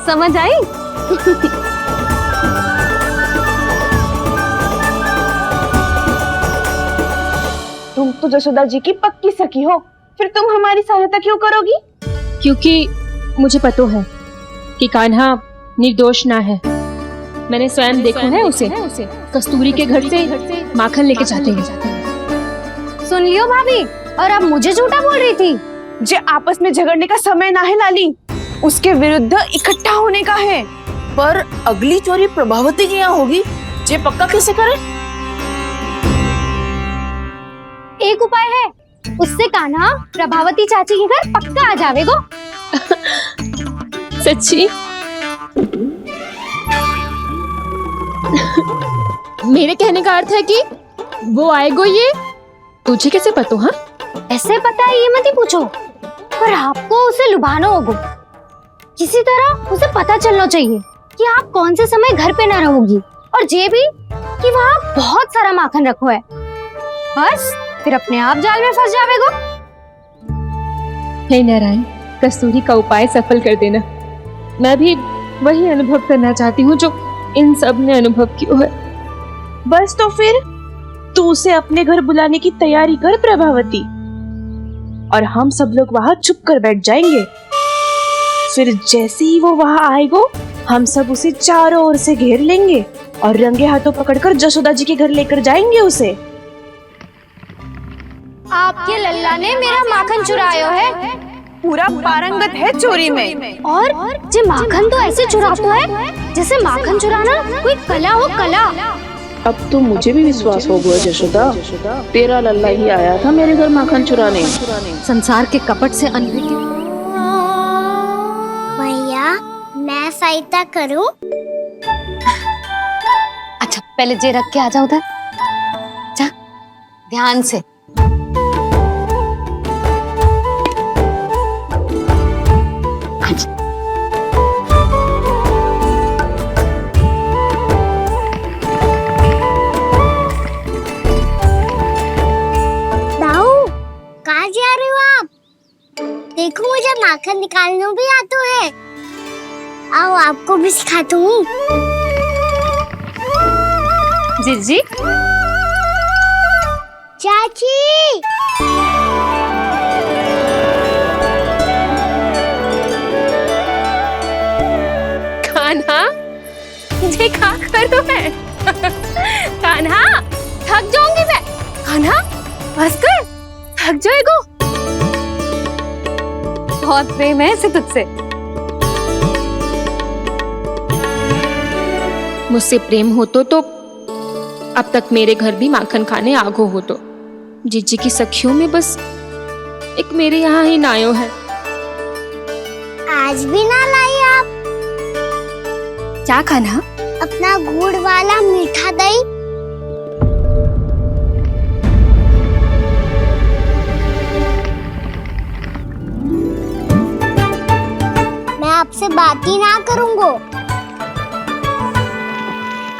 [SPEAKER 8] समझ आई?
[SPEAKER 3] तुम तो जशोदा जी की पक्की सखी हो, फिर तुम हमारी सहायता क्यों करोगी?
[SPEAKER 10] क्योंकि मुझे पता है कि कान्हा निर्दोष ना है। मैंने स्वयं देखा है उसे कस्तूरी के घर से माखन लेके जाते हैं।
[SPEAKER 4] सुन लियो भाभी, और अब मुझे झूठा बोल रही थी।
[SPEAKER 3] जे आपस में झगड़ने का समय ना है लाली, उसके विरुद्ध इकट्ठा होने का है।
[SPEAKER 11] पर अगली चोरी प्रभावती की यहाँ होगी, जे पक्का कैसे करे?
[SPEAKER 4] एक उपाय है, उससे कान्हा प्रभावती चाची के घर पक्का आ जावेगो।
[SPEAKER 10] सच्ची? मेरे कहने का अर्थ है कि वो आएगो, ये तुझे कैसे पता? हाँ,
[SPEAKER 4] ऐसे पता है ये मत ही पूछो, पर आपको उसे लुभाना होगा। किसी तरह उसे पता चलना चाहिए कि आप कौन से समय घर पे ना रहोगी, और ये भी कि वहाँ बहुत सारा माखन रखो है। बस फिर अपने आप जाल में फंस जावेगो।
[SPEAKER 10] हे नारायण, कस्तूरी का उपाय सफल कर देना। मैं भी वही अनुभव करना चाहती हूँ जो इन सब ने अनुभव किया है।
[SPEAKER 3] बस तो फिर तू उसे अपने घर बुलाने की तैयारी कर प्रभावती, और हम सब लोग वहाँ चुप कर बैठ जाएंगे। फिर जैसे ही वो वहाँ आएगो, हम सब उसे चारों ओर से घेर लेंगे और रंगे हाथों पकड़कर जशोदा जी के घर लेकर जाएंगे उसे।
[SPEAKER 4] आपके लल्ला ने मेरा माखन चुराया है,
[SPEAKER 3] पूरा पारंगत है चोरी में।
[SPEAKER 4] और जे माखन तो ऐसे चुराता है जैसे माखन चुराना कोई कला हो, कला।
[SPEAKER 11] अब तो मुझे भी विश्वास हो गया जशोदा, तेरा लल्ला ही आया था मेरे घर माखन चुराने।
[SPEAKER 8] संसार के कपट से अनभिज्ञ।
[SPEAKER 2] भैया मैं सहायता करूं?
[SPEAKER 8] अच्छा पहले जे रख के आ जाओ उधर, जा ध्यान से।
[SPEAKER 2] कहाँ जा रहे हो आप? देखो मुझे माखन निकालना भी आता है। आओ आपको भी सिखाता हूँ।
[SPEAKER 8] जीजी,
[SPEAKER 2] चाची,
[SPEAKER 10] कान्हा ये क्या करो है? कान्हा थक जाऊंगी मैं। कान्हा बस कर, थक जाएगो।
[SPEAKER 8] बहुत प्रेम है इसे तुझसे।
[SPEAKER 10] मुझसे प्रेम हो तो अब तक मेरे घर भी माखन खाने आगो हो। तो जीजी की सखियों में बस एक मेरे यहाँ ही नायो है।
[SPEAKER 2] आज भी ना लाई आप?
[SPEAKER 8] क्या खाना?
[SPEAKER 2] अपना गुड़ वाला मीठा दही। मैं आपसे बात ही ना करूंगा।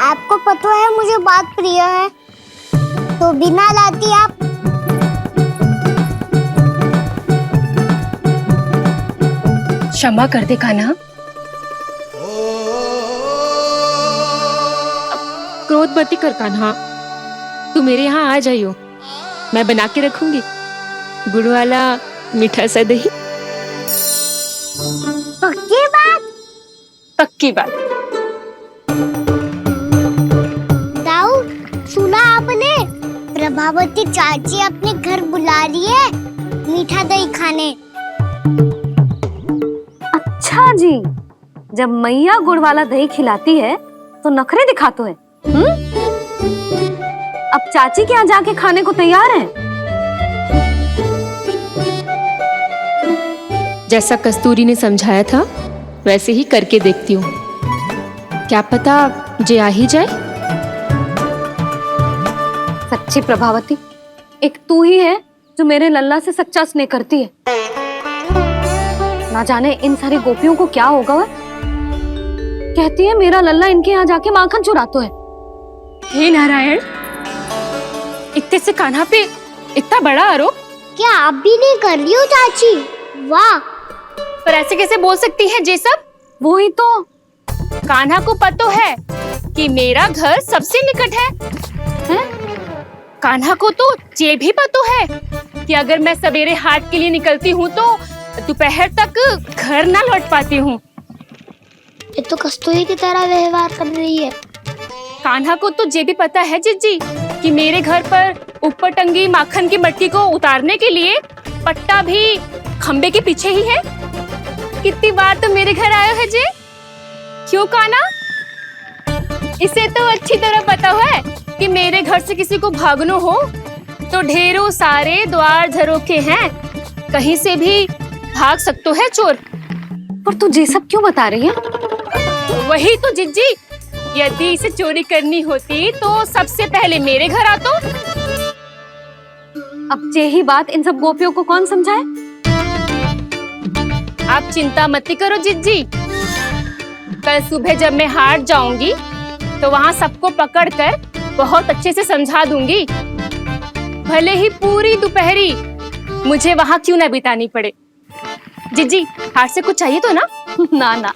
[SPEAKER 2] आपको पता है मुझे बात प्रिय है, तो बिना लाती आप।
[SPEAKER 8] क्षमा कर दे कान्हा।
[SPEAKER 10] क्रोध मत कर कान्हा, तू मेरे यहाँ आ जाइयो, मैं बना के रखूंगी गुड़ वाला मीठा सा दही।
[SPEAKER 2] पक्की बात?
[SPEAKER 10] पक्की बात।
[SPEAKER 2] दाऊ, सुना आपने? प्रभावती चाची अपने घर बुला रही है मीठा दही खाने।
[SPEAKER 8] अच्छा जी, जब मैया गुड़ वाला दही खिलाती है तो नखरे दिखाते हैं। अब चाची के यहाँ जाके खाने को तैयार हैं।
[SPEAKER 10] जैसा कस्तूरी ने समझाया था वैसे ही करके देखती हूँ, क्या पता जे आ ही जाए।
[SPEAKER 8] सच्ची प्रभावती, एक तू ही है जो मेरे लल्ला से सच्चा स्नेह करती है। ना जाने इन सारी गोपियों को क्या होगा। वह कहती है मेरा लल्ला इनके यहाँ जाके माखन चुराता है।
[SPEAKER 10] हे नारायण, इतने से कान्हा पे इतना बड़ा आरोप
[SPEAKER 2] क्या आप भी नहीं कर रही हो चाची? वाह।
[SPEAKER 12] पर ऐसे कैसे बोल सकती है जे सब?
[SPEAKER 8] वो ही तो।
[SPEAKER 12] कान्हा को पता है कि मेरा घर सबसे निकट है, हैं? कान्हा को तो ये भी पता है कि अगर मैं सवेरे हाट के लिए निकलती हूँ तो दोपहर तक घर ना लौट पाती हूँ।
[SPEAKER 2] ये तो कस्तूरी की तरह व्यवहार कर रही है।
[SPEAKER 12] कान्हा को तो ये भी पता है जीजी कि मेरे घर पर ऊपर टंगी माखन की मटकी को उतारने के लिए पट्टा भी खंबे के पीछे ही है। कितनी बार तो मेरे घर आया है जी। क्यों कान्हा? इसे तो अच्छी तरह पता है कि मेरे घर से किसी को भागना हो तो ढेरों सारे द्वार झरोखे हैं, कहीं से भी भाग सकते है चोर।
[SPEAKER 8] पर तू ये सब क्यों बता रही है?
[SPEAKER 12] वही तो जिज्जी, यदि इसे चोरी करनी होती तो सबसे पहले मेरे घर आता।
[SPEAKER 8] अब यही बात इन सब गोपियों को कौन समझाए?
[SPEAKER 12] आप चिंता मत करो जिज्जी, कल सुबह जब मैं हाट जाऊंगी तो वहाँ सबको पकड़कर बहुत अच्छे से समझा दूंगी, भले ही पूरी दोपहरी मुझे वहाँ क्यों ना बितानी पड़े। जिज्जी, हाट से कुछ चाहिए तो ना?
[SPEAKER 8] ना ना,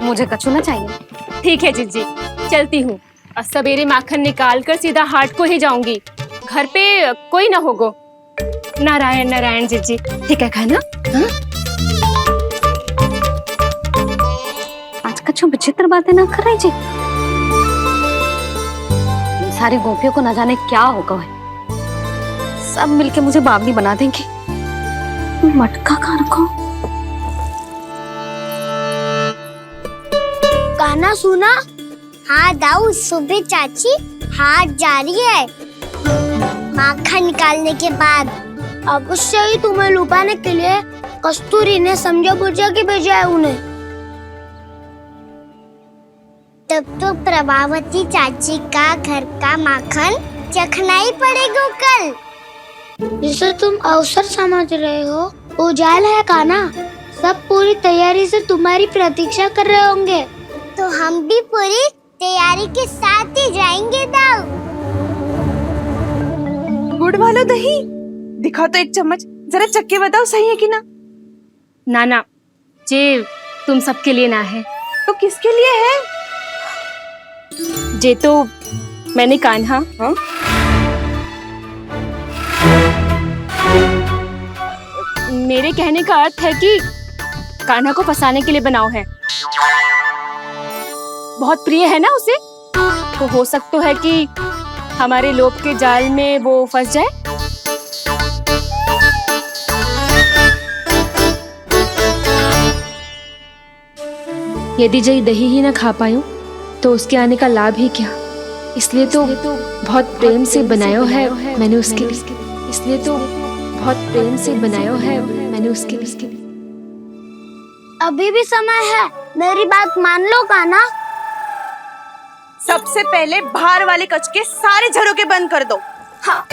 [SPEAKER 8] मुझे कछु ना चाहिए।
[SPEAKER 12] ठीक है जिज्जी, चलती हूँ। और सवेरे माखन निकाल कर सीधा हाट को ही जाऊंगी, घर पे कोई ना होगो। नारायण नारायण जिज्जी, ठीक है खाना? हाँ?
[SPEAKER 8] आज कछु विचित्र बातें ना कर रही जी। इन सारी गोपियों को न जाने क्या होगा है, सब मिलके मुझे बावली बना देंगे। मटका कहाँ रखो?
[SPEAKER 2] गाना सुना? हाँ दाऊ, सुबह चाची हाट जा रही है माखन निकालने के बाद। अवश्य ही तुम्हें लुभाने के लिए कस्तूरी ने समझा बुझा के भेजा है उन्हें। तब तो प्रभावती चाची का घर का माखन चखना ही पड़ेगा कल। जिसे तुम अवसर समझ रहे हो, उजाला है कान्हा। सब पूरी तैयारी से तुम्हारी प्रतीक्षा कर रहे होंगे। तो हम भी पूरी तैयारी के साथ ही जाएंगे दाऊ।
[SPEAKER 3] गुड़ वाला दही दिखा तो एक चम्मच, जरा चक्के बताओ सही है कि ना?
[SPEAKER 12] ना ना, जे तुम सबके लिए ना है।
[SPEAKER 3] तो किसके लिए है?
[SPEAKER 12] जे तो मैंने कान्हा, हाँ? मेरे कहने का अर्थ है कि कान्हा को फंसाने के लिए बनाओ है। बहुत प्रिय है ना उसे, तो हो सकता है कि हमारे लोभ के जाल में वो फंस जाए।
[SPEAKER 10] यदि जय दही ही ना खा पायो तो उसके आने का लाभ ही क्या। इसलिए तो बहुत प्रेम से बनाया है मैंने उसके लिए। इसलिए तो बहुत प्रेम से बनाया है मैंने उसके लिए।
[SPEAKER 2] अभी भी समय है, मेरी बात मान लो कान्हा।
[SPEAKER 3] सबसे पहले बाहर वाले कच के सारे झरोके बंद कर दो। हाँ।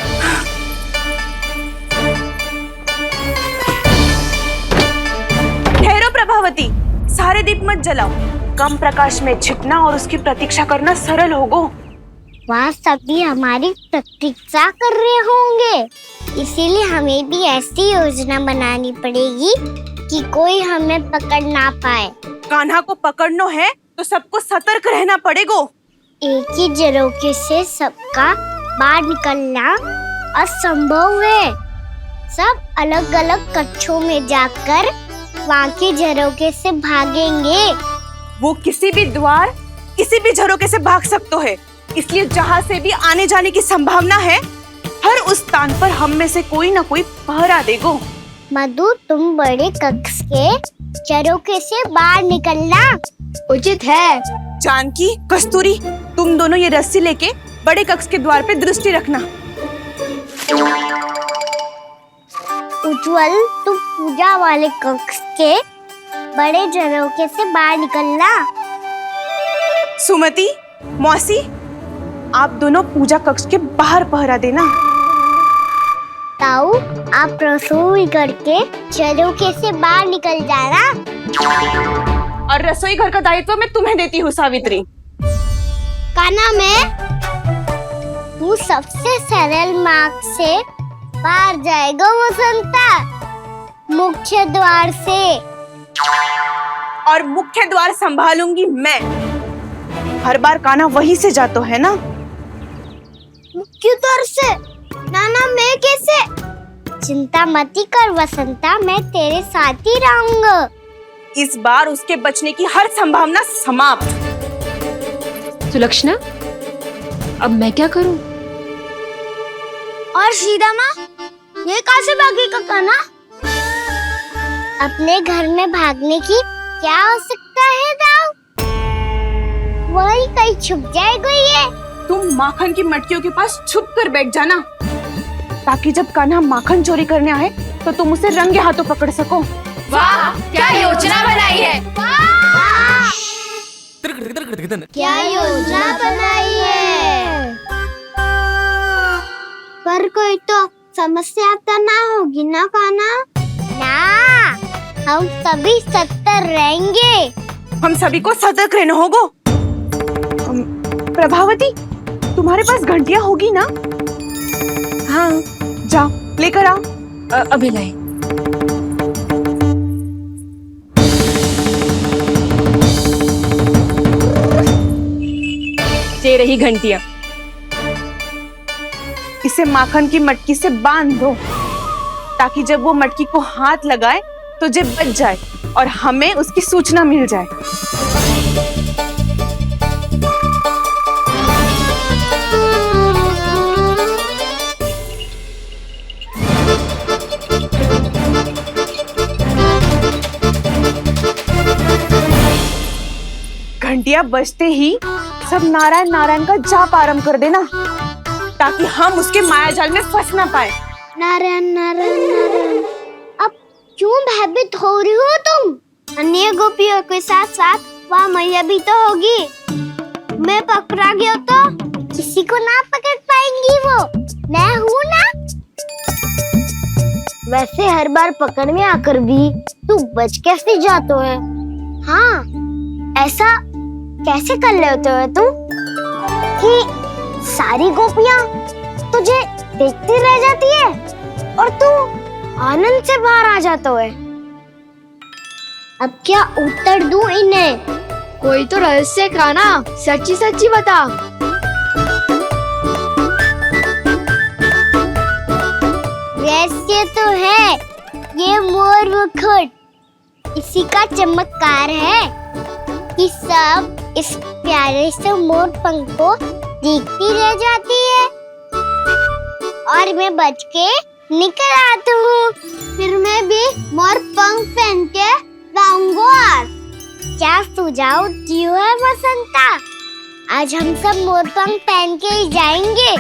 [SPEAKER 3] ठहरो प्रभावती, सारे दीप मत जलाओ। कम प्रकाश में छिपना और उसकी प्रतीक्षा करना सरल होगो।
[SPEAKER 2] वहाँ सभी हमारी प्रतीक्षा कर रहे होंगे, इसीलिए हमें भी ऐसी योजना बनानी पड़ेगी कि कोई हमें पकड़ ना पाए।
[SPEAKER 3] कान्हा को पकड़ना है तो सबको सतर्क रहना पड़ेगा।
[SPEAKER 2] एक ही झरोके से सबका बाहर निकलना असंभव है। सब अलग अलग कक्षों में जाकर वहाँ के झरोके से भागेंगे।
[SPEAKER 3] वो किसी भी द्वार, किसी भी झरोके से भाग सकते है, इसलिए जहाँ से भी आने जाने की संभावना है, हर उस स्थान पर हम में से कोई ना कोई पहरा देगो।
[SPEAKER 2] मधु, तुम बड़े कक्ष के झरोके से बाहर निकलना उचित है।
[SPEAKER 3] जानकी, कस्तूरी, तुम दोनों ये रस्सी लेके बड़े कक्ष के द्वार पे दृष्टि रखना।
[SPEAKER 2] उज्जवल, तुम पूजा वाले कक्ष के बड़े झरोके से बाहर निकलना।
[SPEAKER 3] सुमति, मौसी, आप दोनों पूजा कक्ष के बाहर पहरा देना।
[SPEAKER 2] ताऊ, आप रसोई करके झरोके से बाहर निकल जाना।
[SPEAKER 3] और रसोई घर का दायित्व मैं तुम्हें देती हूँ सावित्री।
[SPEAKER 2] कान्हा, मैं तू सबसे सरल मार्ग से बाहर जाएगा वसंता, मुख्य द्वार से।
[SPEAKER 3] और मुख्य द्वार संभालूंगी मैं। हर बार कान्हा वहीं से जाता है ना।
[SPEAKER 2] मुख्य द्वार से? नाना मैं कैसे? चिंता मती कर वसंता, मैं तेरे साथ ही रहूंगा।
[SPEAKER 3] इस बार उसके बचने की हर संभावना समाप्त।
[SPEAKER 12] सुलक्षणा, अब मैं क्या करूं?
[SPEAKER 2] और शीदा माँ, ये कहाँ से भागेगा कान्हा? अपने घर में भागने की क्या हो सकता है दाऊ? वही कहीं छुप जाएगा ये।
[SPEAKER 3] तुम माखन की मटकियों के पास छुप कर बैठ जाना, ताकि जब कान्हा माखन चोरी करने आए तो तुम उसे रंगे हाथों पकड़ सको।
[SPEAKER 12] वाह, क्या योजना बनाई है!
[SPEAKER 2] क्या योजना बनाई है? पर कोई तो समस्या तो ना होगी ना कान्हा? ना, हम सभी सतर्क रहेंगे।
[SPEAKER 3] हम सभी को सतर्क रहना होगा। प्रभावती, तुम्हारे पास घंटियां होगी ना? हाँ, जाओ लेकर आओ।
[SPEAKER 12] अभी लाई। ये रही घंटियां।
[SPEAKER 3] इसे माखन की मटकी से बांध दो, ताकि जब वो मटकी को हाथ लगाए तो जे बच जाए और हमें उसकी सूचना मिल जाए। घंटियां बजते ही सब नारायण नारायण का जाप आरंभ कर देना, ताकि हम उसके मायाजाल में फंस ना पाए।
[SPEAKER 2] नारायण नारायण नारायण। अब क्यों भयभीत हो रही हो तुम? अन्य गोपियों के साथ साथ वहाँ मैया भी तो होगी। मैं पकड़ा गया तो किसी को ना पकड़ पाएंगी वो, मैं हूँ ना। वैसे हर बार पकड़ में आकर भी तू बच कैसे जाता है? हाँ, ऐसा कैसे कर लेते हो तुम कि सारी गोपियां तुझे देखती रह जाती है और तू आनंद से बाहर आ जाता है? अब क्या उत्तर दूं इन्हें? कोई तो रहस्य कान्हा, सच्ची सच्ची बता। रहस्य तो है, ये मोर मुकुट इसी का चमत्कार है कि सब इस प्यारे से मोर पंख को देखती रह जाती है और मैं बच के निकल आता हूँ। फिर मैं भी मोर पंख पहन के गाऊंगा। क्या सुझाव दियो है वसंता? आज हम सब मोर पंख पहन के ही जाएंगे।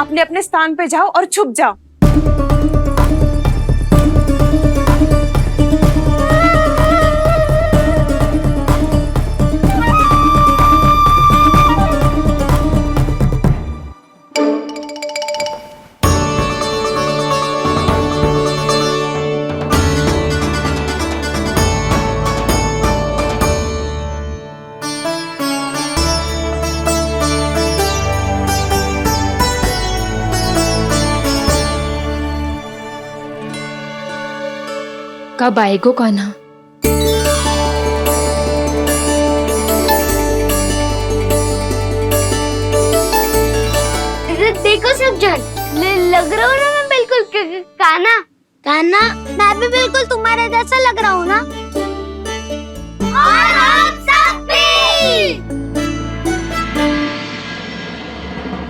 [SPEAKER 3] अपने अपने स्थान पे जाओ और छुप जाओ।
[SPEAKER 12] कब आएगो कान्हा?
[SPEAKER 2] देखो सब जन, लग रहा हूँ ना मैं बिल्कुल कान्हा? कान्हा, मैं भी बिल्कुल तुम्हारे जैसा लग रहा हूँ ना? और हम सब भी।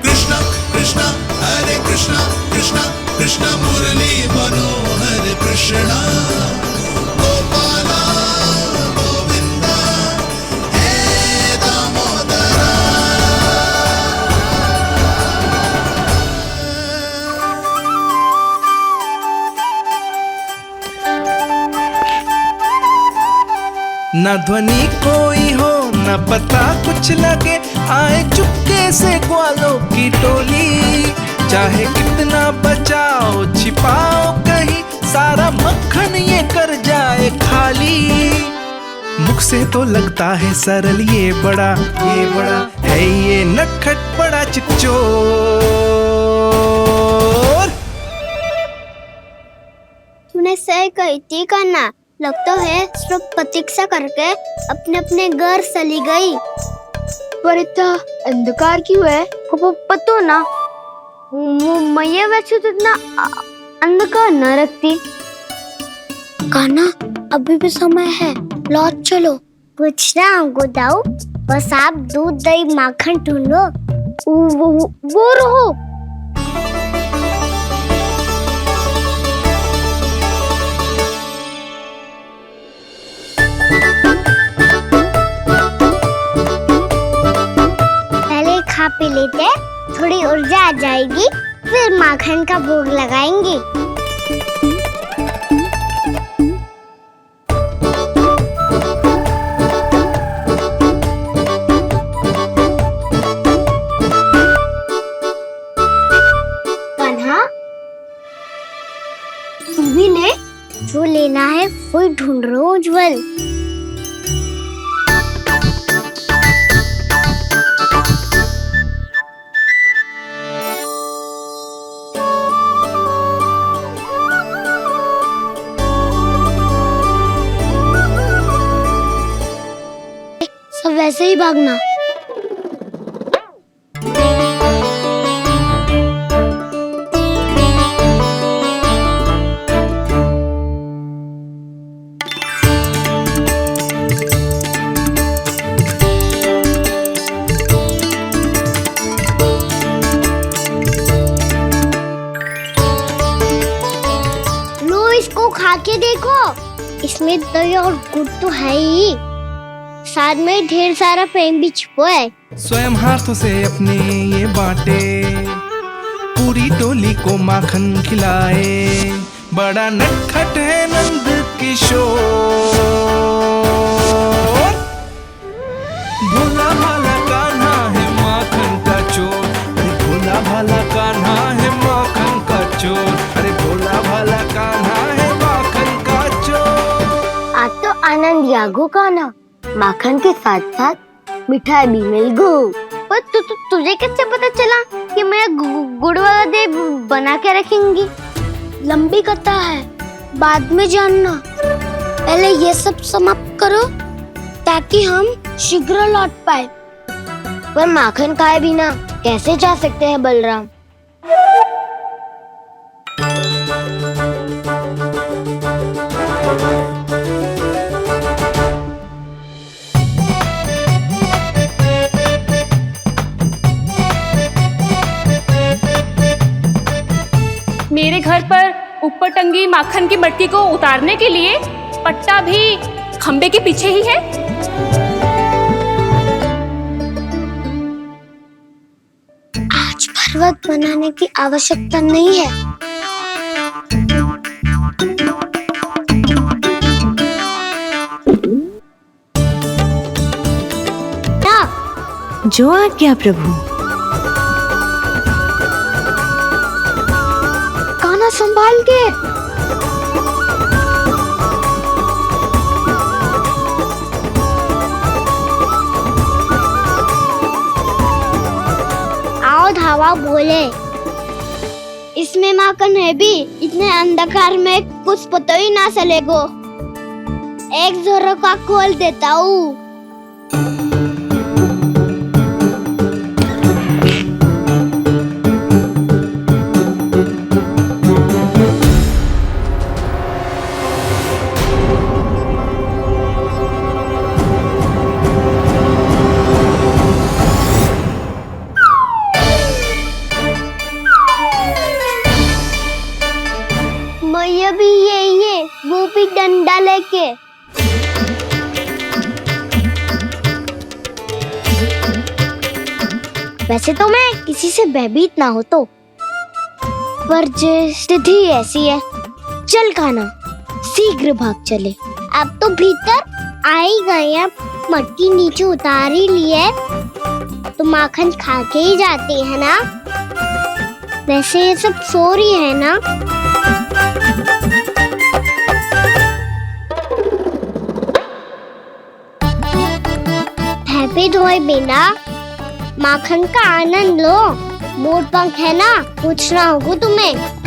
[SPEAKER 13] कृष्णा कृष्णा हरे कृष्णा कृष्णा कृष्णा मुरली मनोहर कृष्णा गोपाला गोविंदा हे दामोदरा।
[SPEAKER 5] न ध्वनि कोई हो न पता कुछ लगे, आए चुपके से ग्वालों की टोली। चाहे कितना बचाओ छिपाओ कहीं, सारा मक्खन ये कर जाए खाली। मुख से तो लगता है सरल, ये बड़ा है ये नटखट बड़ा चिकचोर।
[SPEAKER 2] तूने सही कही थी कान्हा, लगता है सिर्फ प्रतीक्षा करके अपने अपने घर चली गई। पर इतना अंधकार क्यों है? पतो ना, मैया वैसे तो इतना अंधकार न रखती। कान्हा अभी भी समय है, लौट चलो। कुछ ना हमको दाऊ, बस आप दूध दही माखन ढूंढो। वो रहो। पहले खा पी लेते, थोड़ी ऊर्जा आ जाएगी, फिर माखन का भोग लगाएंगे। जो लेना है वो ढूंढ रहा हूँ उज्जवल। सब वैसे ही भागना। खा के देखो, इसमें दही और गुड़ तो है ही, साथ में ढेर सारा प्रेम भी छुपा है।
[SPEAKER 5] स्वयं हाथों से अपने ये बांटे, पूरी टोली को माखन खिलाए, बड़ा नटखट है नंद किशोर। भोला भाला कान्हा है माखन का चोर, अरे भोला भाला कान्हा है माखन का चोर, अरे भोला भाला कान्हा है माखन का चोर।
[SPEAKER 2] आज तो आनंद यागो कान्हा, माखन के साथ साथ मिठाई भी मिल गो। पर तुझे कैसे पता चला कि मैं गुड़ वाला दे बना के रखेंगी? लंबी कथा है, बाद में जानना। पहले ये सब समाप्त करो ताकि हम शीघ्र लौट पाए। पर माखन खाए बिना कैसे जा सकते हैं बलराम?
[SPEAKER 12] मेरे घर पर ऊपर टंगी माखन की मटकी को उतारने के लिए पट्टा भी खंबे के पीछे ही है।
[SPEAKER 2] आज पर्वत बनाने की आवश्यकता नहीं है।
[SPEAKER 1] जो आज्ञा प्रभु।
[SPEAKER 2] कान्हा संभाल के। आओ धावा बोले, इसमें माखन है भी, इतने अंधकार में कुछ पता ही ना चलेगो। एक जोरों का खोल देता हूँ। मैया भी यही है, वो भी डंडा लेके। वैसे तो मैं किसी से भयभीत ना हो तो, पर स्थिति ऐसी है। चल कान्हा, शीघ्र भाग चले। अब तो भीतर आ ही गए हैं, मटकी नीचे उतार ही लिए, तो माखन खा के ही जाते हैं ना। वैसे ये सब सो रही है ना। सफेद हुए बिना माखन का आनंद लो। मोर पंख है ना, पूछना होगा तुम्हें।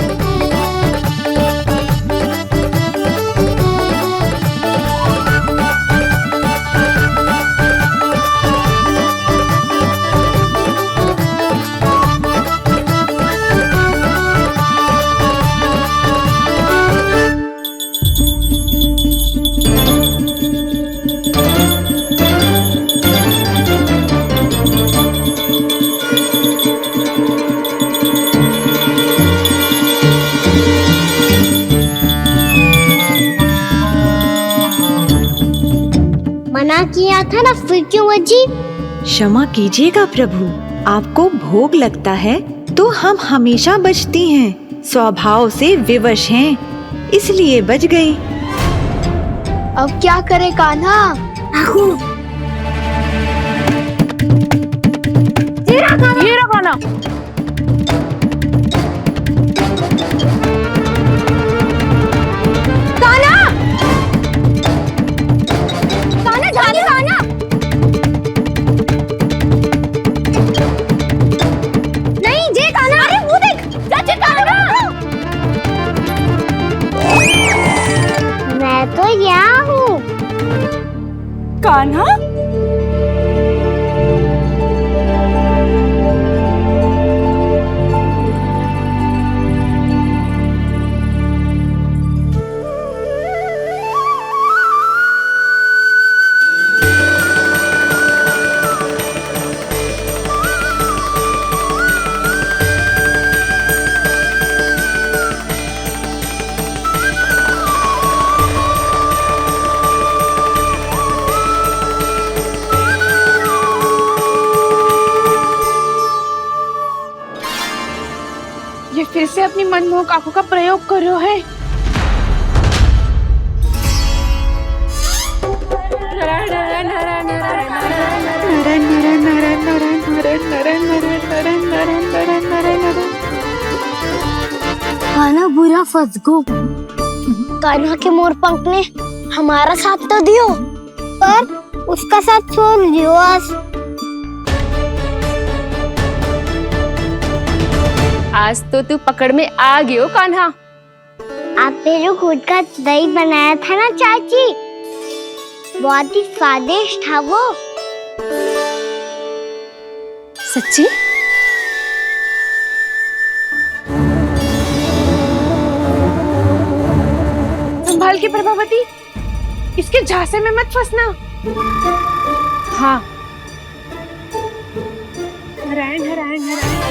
[SPEAKER 2] मना किया था ना, फिर क्यों बजी?
[SPEAKER 14] क्षमा कीजिएगा प्रभु, आपको भोग लगता है तो हम हमेशा बजती हैं, स्वभाव से विवश हैं, इसलिए बज गई।
[SPEAKER 2] अब क्या करे कान्हा?
[SPEAKER 3] ये रहा गाना।
[SPEAKER 2] मैं तो यहाँ हूँ।
[SPEAKER 3] कान्हा, ये फिर से अपनी मनमोहक आंखों का प्रयोग कर रहे है।
[SPEAKER 2] कान्हा बुरा फंस गो। कान्हा के मोर पंख ने हमारा साथ तो दियो, पर उसका साथ छोड़ दियो।
[SPEAKER 12] आज तो तू पकड़ में आ गयो कान्हा।
[SPEAKER 2] आपने जो खुद का दही बनाया था ना चाची, बहुत ही स्वादिष्ट था वो।
[SPEAKER 8] सच्ची?
[SPEAKER 3] संभाल के प्रभावती, इसके झांसे में मत फंसना। हाँ, नारायण नारायण नारायण।